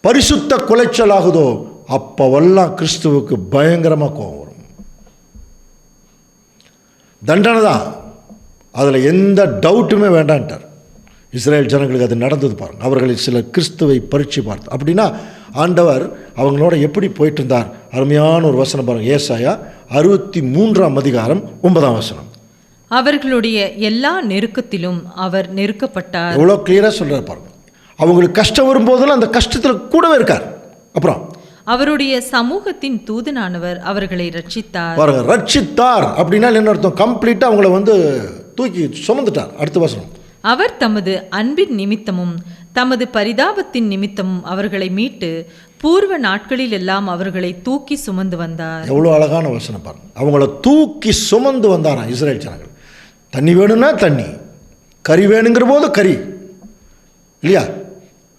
பரிசுத்த குலைச்சல் ஆகுதோ, அப்போவெல்லாம் கிறிஸ்துவுக்கு பயங்கரமாக கோபம் வரும். தண்டனை தான், அதில் எந்த டவுட்டுமே வேண்டான்ட்டார். இஸ்ரேல் ஜனங்களுக்கு அது நடந்தது பாருங்கள். அவர்களில் சிலர் கிறிஸ்துவை பரீட்சை பார்த்து. அப்படின்னா ஆண்டவர் அவங்களோட எப்படி போயிட்டு இருந்தார்? அருமையான ஒரு வசனம் பாருங்கள், ஏசாயா 63ஆம் அதிகாரம் 9ஆம் வசனம். அவர்களுடைய எல்லா நெருக்கத்திலும் அவர் நெருக்கப்பட்டார். எவ்வளோ கிளியராக சொல்கிறார் பாருங்கள். அவங்களுக்கு கஷ்டம் வரும்போதெல்லாம் அந்த கஷ்டத்தில் கூடவே இருக்கார். அப்புறம் அவருடைய சமூகத்தின் தூதனானவர் அவர்களை ரட்சித்தார். பாருங்க, ரட்சித்தார் அப்படின்னா என்ன அர்த்தம்? கம்ப்ளீட்டாக அவங்கள தூக்கி சுமந்துட்டார். அடுத்த வசனம். அவர் தமது அன்பின் நிமித்தமும் தமது பரிதாபத்தின் நிமித்தமும் அவர்களை மீட்டு பூர்வ நாட்களில் எல்லாம் அவர்களை தூக்கி சுமந்து வந்தார். எவ்வளோ அழகான வசனம் பாருங்க. அவங்கள தூக்கி சுமந்து வந்தாராம் இஸ்ரேல் ஜனங்கள். தண்ணி வேணும்னா தண்ணி, கறி வேணுங்கிற போது கறி இல்லையா,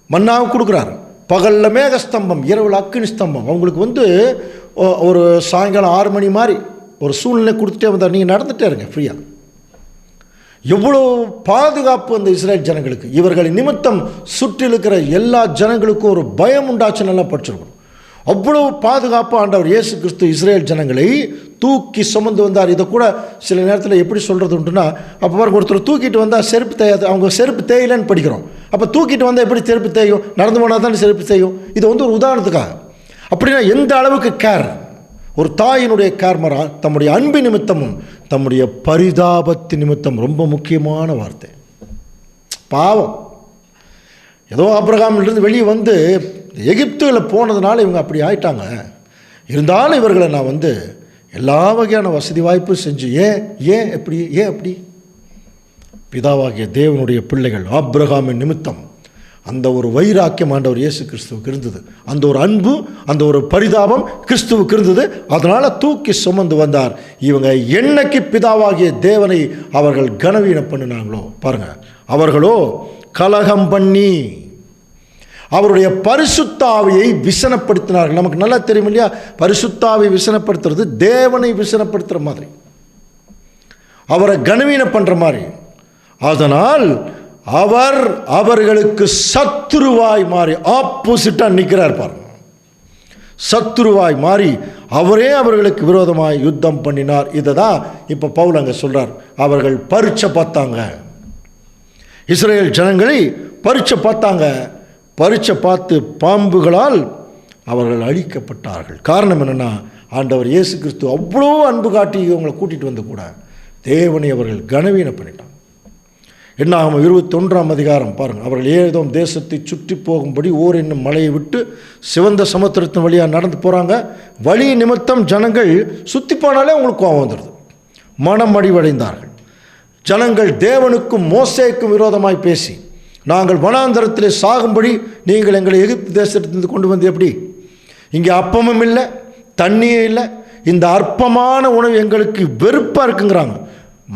மன்னாவை கொடுக்குறாரு. பகலில் மேகஸ்தம்பம், இரவில் அக்கினி ஸ்தம்பம். அவங்களுக்கு ஒரு சாயங்காலம் 6 மணி மாதிரி ஒரு சூழ்நிலை கொடுத்துட்டே வந்தார். நீங்கள் நடந்துகிட்டே இருங்க ஃப்ரீயாக. எவ்வளோ பாதுகாப்பு அந்த இஸ்ரேல் ஜனங்களுக்கு. இவர்களின் நிமித்தம் சுற்றி இருக்கிற எல்லா ஜனங்களுக்கும் ஒரு பயம் உண்டாச்சு. நல்லா படிச்சிருக்கணும். அவ்வளோ பாதுகாப்பு ஆண்டவர் இயேசு கிறிஸ்து இஸ்ரேல் ஜனங்களை தூக்கி சுமந்து வந்தார். இதை கூட சில நேரத்தில் எப்படி சொல்கிறது உண்டுன்னா, அப்போ பாருங்க, ஒருத்தர் தூக்கிட்டு வந்தால் செருப்பு தேயாது, அவங்க செருப்பு தேயிலன்னு படிக்கிறோம். அப்போ தூக்கிட்டு வந்தால் எப்படி செருப்பு தேயும்? நடந்து போனால் தான் செருப்பு தேயும். இது ஒரு உதாரணத்துக்காக. அப்படின்னா எந்த அளவுக்கு கேர், ஒரு தாயினுடைய கேர்மரா தம்முடைய அன்பு நிமித்தமும் தம்முடைய பரிதாபத்தின் நிமித்தம். ரொம்ப முக்கியமான வார்த்தை. பாவம் ஏதோ ஆபிரகாமிலிருந்து வெளியே வந்து எகிப்துல போனதுனால இவங்க அப்படி ஆயிட்டாங்க. இருந்தாலும் இவர்களை நான் எல்லா வகையான வசதி வாய்ப்பு செஞ்சு ஏன் அப்படி பிதாவாகிய தேவனுடைய பிள்ளைகள் ஆபிரகாமின் நிமித்தம் அந்த ஒரு வைராக்கியம் ஆண்டவர் இயேசு கிறிஸ்துவுக்கு இருந்தது. அந்த ஒரு அன்பு, அந்த ஒரு பரிதாபம் கிறிஸ்துவுக்கு இருந்தது. அதனால் தூக்கி சுமந்து வந்தார். இவங்க என்னைக்கு பிதாவாகிய தேவனை அவர்கள் கனவீனம் பண்ணினாங்களோ பாருங்க, அவர்களோ கலகம் பண்ணி அவருடைய பரிசுத்த ஆவியை விசனப்படுத்தினார்கள். நமக்கு நல்லா தெரியும் இல்லையா, பரிசுத்த ஆவியை விசனப்படுத்துறது தேவனை விசனப்படுத்துகிற மாதிரி, அவரை கனவீனம் பண்ணுற மாதிரி. அதனால் அவர் அவர்களுக்கு சத்துருவாய் மாறி, ஆப்போசிட்டாக நிற்கிறார் பாருங்க. சத்துருவாய் மாறி அவரே அவர்களுக்கு விரோதமாய் யுத்தம் பண்ணினார். இதை தான் இப்போ பவுல் அங்கே சொல்கிறார். அவர்கள் பரீட்சை பார்த்தாங்க, இஸ்ரேல் ஜனங்களை பரீட்சை பார்த்தாங்க. பரீட்சை பார்த்து பாம்புகளால் அவர்கள் அழிக்கப்பட்டார்கள். காரணம் என்னென்னா, ஆண்டவர் இயேசு கிறிஸ்து அவ்வளோ அன்பு காட்டி இவங்களை கூட்டிகிட்டு வந்து கூட தேவனை அவர்கள் கனவீனம் பண்ணிட்டாங்க. என்னாகும் 21ஆம் அதிகாரம் பாருங்கள். அவர்கள் ஏதோம் தேசத்தை சுற்றி போகும்படி ஓர் என்னும் மலையை விட்டு சிவந்த சமுத்திரத்தின் வழியாக நடந்து போகிறாங்க. வழி நிமித்தம் ஜனங்கள் சுற்றி போனாலே அவங்களுக்கு கோபம் வந்துடுது. மனம் அடிவடைந்தார்கள். ஜனங்கள் தேவனுக்கும் மோசேக்கும் விரோதமாய் பேசி, நாங்கள் வனாந்தரத்திலே சாகும்படி நீங்கள் எங்களை எகிப்து தேசத்திலிருந்து கொண்டு வந்து எப்படி? இங்கே அப்பமும் இல்லை, தண்ணியே இல்லை, இந்த அற்பமான உணவு எங்களுக்கு வெறுப்பாக இருக்குங்கிறாங்க.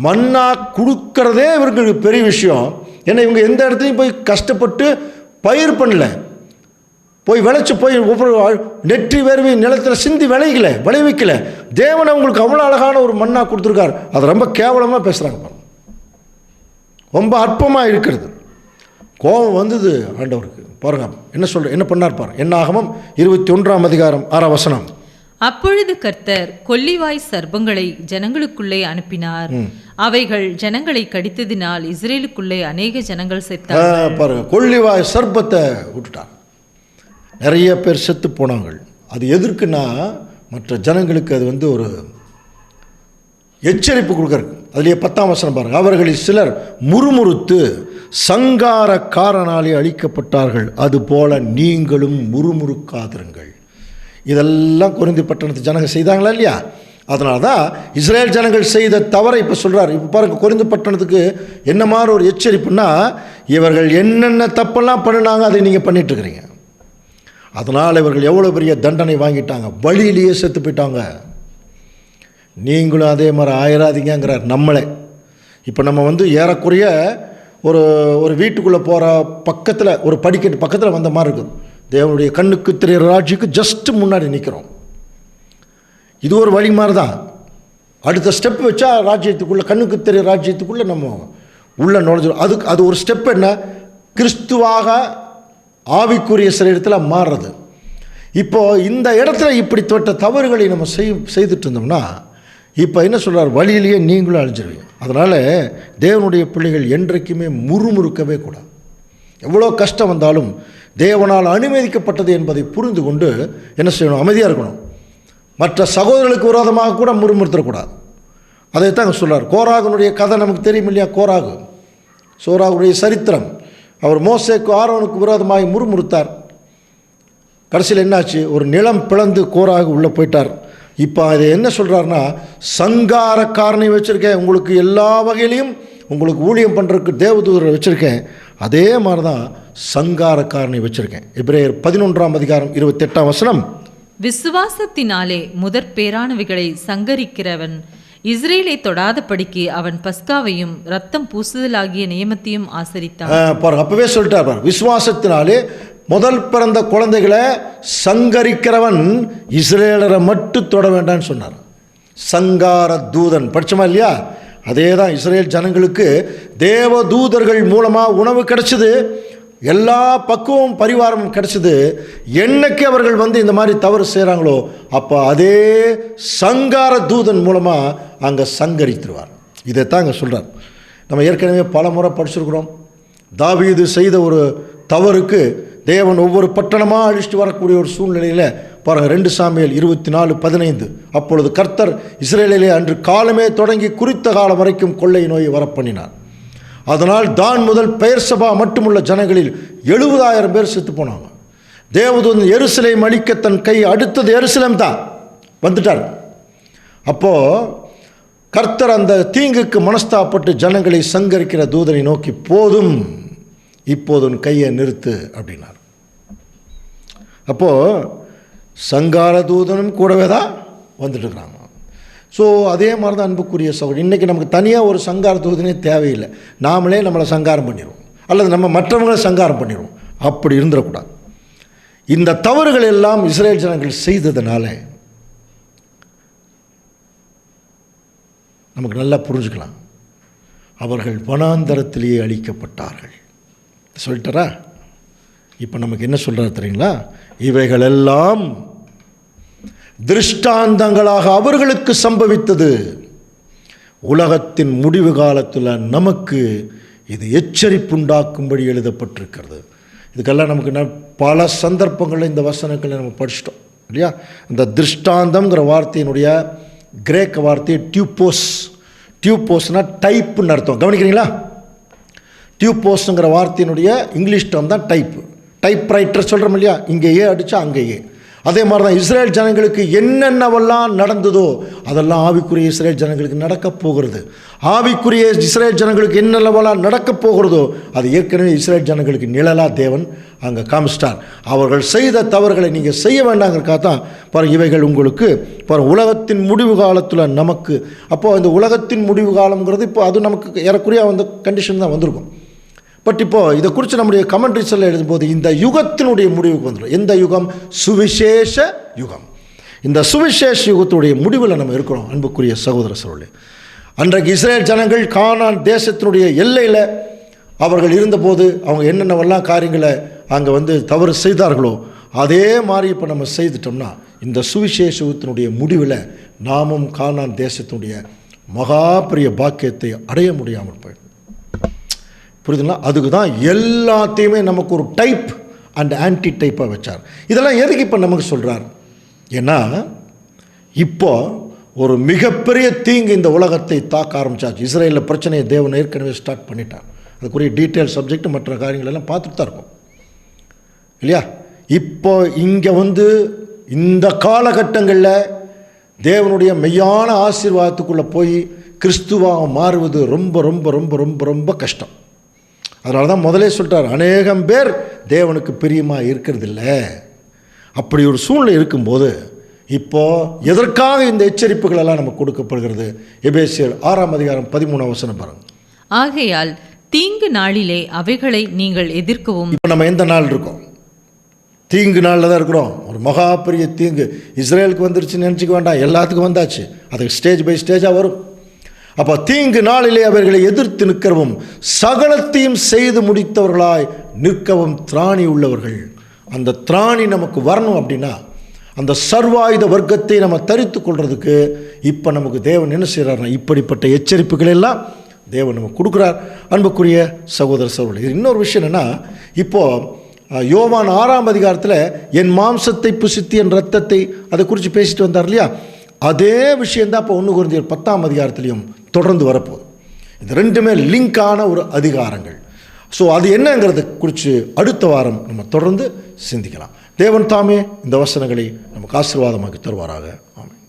மன்னா கொடுக்கறதே இவர்களுக்கு பெரிய விஷயம். ஏன்னா இவங்க எந்த இடத்துலையும் போய் கஷ்டப்பட்டு பயிர் பண்ணல, போய் விளைச்சி போய் ஒவ்வொரு நெற்றி வேர்வை நிலத்தில் சிந்தி விளைவிக்கல. தேவன் அவங்களுக்கு அவ்வளோ அழகான ஒரு மன்னா கொடுத்துருக்காரு. அதை ரொம்ப கேவலமாக பேசுகிறாங்க பாருங்க, ரொம்ப அற்பமாக இருக்கிறது. கோபம் வந்தது ஆண்டவருக்கு. பாருங்க என்ன பண்ணார் பாருங்க. என்னாகமம் 21ஆம் அதிகாரம் 6ஆம் வசனம். அப்பொழுது கர்த்தர் கொல்லிவாய் சர்ப்பங்களை ஜனங்களுக்குள்ளே அனுப்பினார். அவைகள் ஜனங்களை கடித்ததினால் இஸ்ரேலுக்குள்ளே அநேக ஜனங்கள் செத்தார்கள். பாருங்க, கொல்லிவாய் சர்ப்பத்தை விட்டுட்டார். நிறைய பேர் செத்து போனாங்க. அது எதற்குன்னா, மற்ற ஜனங்களுக்கு அது ஒரு எச்சரிப்பு கொடுக்கறது. அதுலேயே 10ஆம் வசனம் பாருங்க. அவர்களில் சிலர் முறுமுறுத்து சங்காரக்காரனாலே அழிக்கப்பட்டார்கள், அதுபோல நீங்களும் முறுமுறுக்காதிருங்கள். இதெல்லாம் கொரிந்து பட்டணத்து ஜனங்கள் செய்தாங்களா இல்லையா? அதனால தான் இஸ்ரேல் ஜனங்கள் செய்த தவறை இப்போ சொல்கிறார். இப்போ பாருங்கள், கொரிந்து பட்டணத்துக்கு என்ன மாதிரி ஒரு எச்சரிப்புன்னா, இவர்கள் என்னென்ன தப்பெல்லாம் பண்ணினாங்க அதை நீங்கள் பண்ணிட்டுருக்கிறீங்க. அதனால் இவர்கள் எவ்வளோ பெரிய தண்டனை வாங்கிட்டாங்க, வழியிலேயே செத்து போயிட்டாங்க. நீங்களும் அதே மாதிரி ஆயிராதீங்கிறார் நம்மளே. இப்போ நம்ம ஏறக்குறைய ஒரு வீட்டுக்குள்ளே போகிற பக்கத்தில், ஒரு படிக்கட்டு பக்கத்தில் வந்த மாதிரி இருக்குது. தேவனுடைய கண்ணுக்கு தெரிகிற ராஜ்யத்துக்கு ஜஸ்ட் முன்னாடி நிற்கிறோம். இது ஒரு வழி மாதிரி தான். அடுத்த ஸ்டெப் வச்சா ராஜ்யத்துக்குள்ளே, கண்ணுக்கு தெரிகிற ராஜ்யத்துக்குள்ளே நம்ம உள்ளே நுழைஞ்சிடும். அது ஒரு ஸ்டெப் என்ன, கிறிஸ்துவாக ஆவிக்குரிய சரீரத்தில் மாறுறது. இப்போது இந்த இடத்துல இப்படிப்பட்ட தவறுகளை நம்ம செய்துட்டு இருந்தோம்னா, இப்போ என்ன சொல்கிறார், வழியிலேயே நீங்களும் அழிஞ்சிருவீங்க. அதனால் தேவனுடைய பிள்ளைகள் என்றைக்குமே முறுமுறுக்கவே கூடாது. எவ்வளோ கஷ்டம் வந்தாலும் தேவனால் அனுமதிக்கப்பட்டது என்பதை புரிந்து கொண்டு என்ன செய்யணும், அமைதியாக இருக்கணும். மற்ற சகோதரர்களுக்கு விரோதமாக கூட முறுமுறுத்தக்கூடாது. அதைத்தான் சொல்கிறார். கோராகுனுடைய கதை நமக்கு தெரியும் இல்லையா? சோராகுடைய சரித்திரம். அவர் மோசேக்கு ஆரோனுக்கு விரோதமாக முறுமுறுத்தார். கடைசியில் என்னாச்சு, ஒரு நிலம் பிளந்து கோராகு உள்ளே போயிட்டார். இப்போ அதை என்ன சொல்கிறாருன்னா, சங்காரக்காரனை வச்சுருக்கேன், உங்களுக்கு எல்லா வகையிலையும் உங்களுக்கு ஊழியம் பண்ணுறதுக்கு தேவதூதரை வச்சுருக்கேன். அதே மாதிரி தான் சங்காரக்காரனை வச்சுருக்கேன். எபிரேயர் 11ஆம் அதிகாரம் 28ஆம் வசனம், விசுவாசத்தினாலே முதற் பேரானவைகளை சங்கரிக்கிறவன் இஸ்ரேலை தொடாதபடிக்கு அவன் பஸ்காவையும் ரத்தம் பூசுதலாகிய நியமத்தையும் ஆசரித்தான். பாருங்க, அப்பவே சொல்லிட்டார் பாருங்க, விசுவாசத்தினாலே முதல் பிறந்த குழந்தைகளை சங்கரிக்கிறவன் இஸ்ரேலரை மட்டும் தொட வேண்டாம்னு சொன்னார். சங்கார தூதன் படிச்சோமா இல்லையா? அதே தான் இஸ்ரேல் ஜனங்களுக்கு தேவ தூதர்கள் மூலமாக உணவு கிடைச்சிது, எல்லா பக்குவம் பரிவாரமும் கிடைச்சிது. என்னைக்கு அவர்கள் வந்து இந்த மாதிரி தவறு செய்கிறாங்களோ அப்போ அதே சங்கார தூதன் மூலமாக அங்கே சங்கரித்துருவார். இதைத்தான் அங்கே சொல்கிறார். நம்ம ஏற்கனவே பல முறை படிச்சிருக்கிறோம். தாவீது செய்த ஒரு தவறுக்கு தேவன் ஒவ்வொரு பட்டணமாக அழிச்சிட்டு வரக்கூடிய ஒரு சூழ்நிலையில் பாருங்கள், 2 சாமுவேல் 24:15, அப்பொழுது கர்த்தர் இஸ்ரேலிலே அன்று காலமே தொடங்கி குறித்த காலம் வரைக்கும் கொள்ளை நோயை வரப்பண்ணினார். அதனால் தான் முதல் பெயர்சபா மட்டுமுள்ள ஜனங்களில் 70,000 பேர் செத்து போனாங்க. தேவதூதன் எருசலேம் அழிக்க தன் கை அடுத்தது எருசலேம் தான் வந்துட்டார். அப்போது கர்த்தர் அந்த தீங்குக்கு மனஸ்தாப்பட்டு ஜனங்களை சங்கரிக்கிற தூதனை நோக்கி, போதும், இப்போது உன் கையை நிறுத்து அப்படின்னார். அப்போது சங்கார தூதனும் கூடவே தான் வந்துட்டு இருக்கிறாங்க. ஸோ அதே மாதிரி தான் அன்புக்குரிய சகோதரர், இன்றைக்கி நமக்கு தனியாக ஒரு சங்கார தூதனே தேவையில்லை. நாமளே நம்மளை சங்காரம் பண்ணிடுவோம், அல்லது நம்ம மற்றவங்களை சங்காரம் பண்ணிடுவோம். அப்படி இருந்துடக்கூடாது. இந்த தவறுகள் எல்லாம் இஸ்ரேல் ஜனங்கள் செய்ததுனால நமக்கு நல்லா புரிஞ்சுக்கலாம். அவர்கள் வனாந்தரத்திலேயே அழிக்கப்பட்டார்கள் சொல்லிட்டாரா? இப்போ நமக்கு என்ன சொல்கிறார் தெரியுங்களா? இவைகளெல்லாம் திருஷ்டாந்தங்களாக அவர்களுக்கு சம்பவித்தது. உலகத்தின் முடிவு காலத்தில் நமக்கு இது எச்சரிப்புண்டாக்கும்படி எழுதப்பட்டிருக்கிறது. இதுக்கெல்லாம் நமக்கு பல சந்தர்ப்பங்களில் இந்த வசனங்களை நம்ம படிச்சிட்டோம் இல்லையா? இந்த திருஷ்டாந்தம்ங்கிற வார்த்தையினுடைய கிரேக்க வார்த்தை டியூப்போஸ். டியூப்போஸ்னால் டைப்புன்னு அர்த்தம். கவனிக்கிறீங்களா? டியூப்போஸுங்கிற வார்த்தையினுடைய இங்கிலீஷ் டேர்ம் தான் டைப்பு. டைப்ரைட்டர் சொல்கிறோம் இல்லையா? இங்கே ஏ அடித்தா அங்கேயே. அதே மாதிரி தான் இஸ்ரேல் ஜனங்களுக்கு என்னென்னவெல்லாம் நடந்ததோ அதெல்லாம் ஆவிக்குரிய இஸ்ரேல் ஜனங்களுக்கு நடக்கப் போகிறது. ஆவிக்குரிய இஸ்ரேல் ஜனங்களுக்கு என்னென்னவெல்லாம் நடக்கப் போகிறதோ அது ஏற்கனவே இஸ்ரேல் ஜனங்களுக்கு நிழலாக தேவன் அங்கே காமிச்சிட்டார். அவர்கள் செய்த தவறுகளை நீங்கள் செய்ய வேண்டாங்கிறக்காக தான் பாருங்கள், இவைகள் உங்களுக்கு பாருங்கள் உலகத்தின் முடிவு காலத்தில் நமக்கு. அப்போது இந்த உலகத்தின் முடிவு காலங்கிறது இப்போ அது நமக்கு ஏறக்குறைய அந்த கண்டிஷன் தான் வந்திருக்கும். பட் இப்போது இதை குறித்து நம்முடைய கமெண்ட்ரிஸில் எழுதும்போது இந்த யுகத்தினுடைய முடிவுக்கு வந்துடும். எந்த யுகம்? சுவிசேஷ யுகம். இந்த சுவிசேஷ யுகத்துடைய முடிவில் நம்ம இருக்கிறோம். அன்புக்குரிய சகோதர சகோதரர்களே, அன்றைக்கு இஸ்ரேல் ஜனங்கள் கானான் தேசத்தினுடைய எல்லையில் அவர்கள் இருந்தபோது அவங்க என்னென்னவெல்லாம் காரியங்களை அங்கே வந்து தவறு செய்தார்களோ அதே மாதிரி இப்போ நம்ம செய்துட்டோம்னா இந்த சுவிசேஷ யுகத்தினுடைய முடிவில் நாமும் கானான் தேசத்தினுடைய மகா பெரிய பாக்கியத்தை அடைய முடியாமல் போயிடும். புரியுதுங்களா? அதுக்கு தான் எல்லாத்தையுமே நமக்கு ஒரு டைப் அண்ட் ஆன்டி டைப்பாக வச்சார். இதெல்லாம் எதுக்கு இப்போ நமக்கு சொல்கிறார்? ஏன்னா இப்போ ஒரு மிகப்பெரிய தீங்கு இந்த உலகத்தை தாக்க ஆரம்பிச்சாச்சு. இஸ்ரேலில் பிரச்சனையை தேவன் ஏற்கனவே ஸ்டார்ட் பண்ணிட்டார். அதுக்குரிய டீட்டெயில் சப்ஜெக்ட் மற்ற காரியங்கள் எல்லாம் பார்த்துட்டு தான் இருக்கும் இல்லையா? இப்போ இங்கே வந்து இந்த காலகட்டங்களில் தேவனுடைய மெய்யான ஆசீர்வாதத்துக்குள்ளே போய் கிறிஸ்துவாக மாறுவது ரொம்ப ரொம்ப ரொம்ப ரொம்ப ரொம்ப கஷ்டம். அதனால தான் முதலே சொல்லிட்டார், அநேகம் பேர் தேவனுக்கு பிரியமாக இருக்கிறதில்ல. அப்படி ஒரு சூழ்நிலை இருக்கும்போது இப்போது எதற்காக இந்த எச்சரிப்புகள் எல்லாம் நமக்கு கொடுக்கப்படுகிறது? எபேசியர் 6ஆம் அதிகாரம் 13ஆம் வசனம் பாருங்கள். ஆகையால் தீங்கு நாளிலே அவைகளை நீங்கள் எதிர்க்கவும். இப்போ நம்ம எந்த நாள் இருக்கோம்? தீங்கு நாளில் தான் இருக்கிறோம். ஒரு மகா பெரிய தீங்கு இஸ்ரேலுக்கு வந்துருச்சுன்னு நினச்சிக்க வேண்டாம், எல்லாத்துக்கும் வந்தாச்சு. அது ஸ்டேஜ் பை ஸ்டேஜாக வரும். அப்போ தீங்கு நாளிலே அவர்களை எதிர்த்து நிற்கவும் சகலத்தையும் செய்து முடித்தவர்களாய் நிற்கவும் திராணி உள்ளவர்கள். அந்த திராணி நமக்கு வரணும் அப்படின்னா அந்த சர்வாயுத வர்க்கத்தை நம்ம தரித்து கொள்றதுக்கு இப்போ நமக்கு தேவன் என்ன செய்கிறார்னா இப்படிப்பட்ட எச்சரிப்புகள் எல்லாம் தேவன் நமக்கு கொடுக்குறார். அன்புக்குரிய சகோதர சகோதரர்களே, இன்னொரு விஷயம் என்னென்னா, இப்போது யோவான் 6ஆம் அதிகாரத்தில் என் மாம்சத்தை புசித்து என் ரத்தத்தை அதை குறித்து பேசிட்டு வந்தார் இல்லையா? அதே விஷயந்தான் இப்போ 1 கொரிந்தியர் 10ஆம் அதிகாரத்திலையும் தொடர்ந்து வரப்போகுது. இது ரெண்டுமே லிங்கான ஒரு அதிகாரங்கள். ஸோ அது என்னங்கிறத குறித்து அடுத்த வாரம் நம்ம தொடர்ந்து சிந்திக்கலாம். தேவன் தாமே இந்த வசனங்களை நமக்கு ஆசீர்வாதமாக்கி தருவாராக. ஆமென்.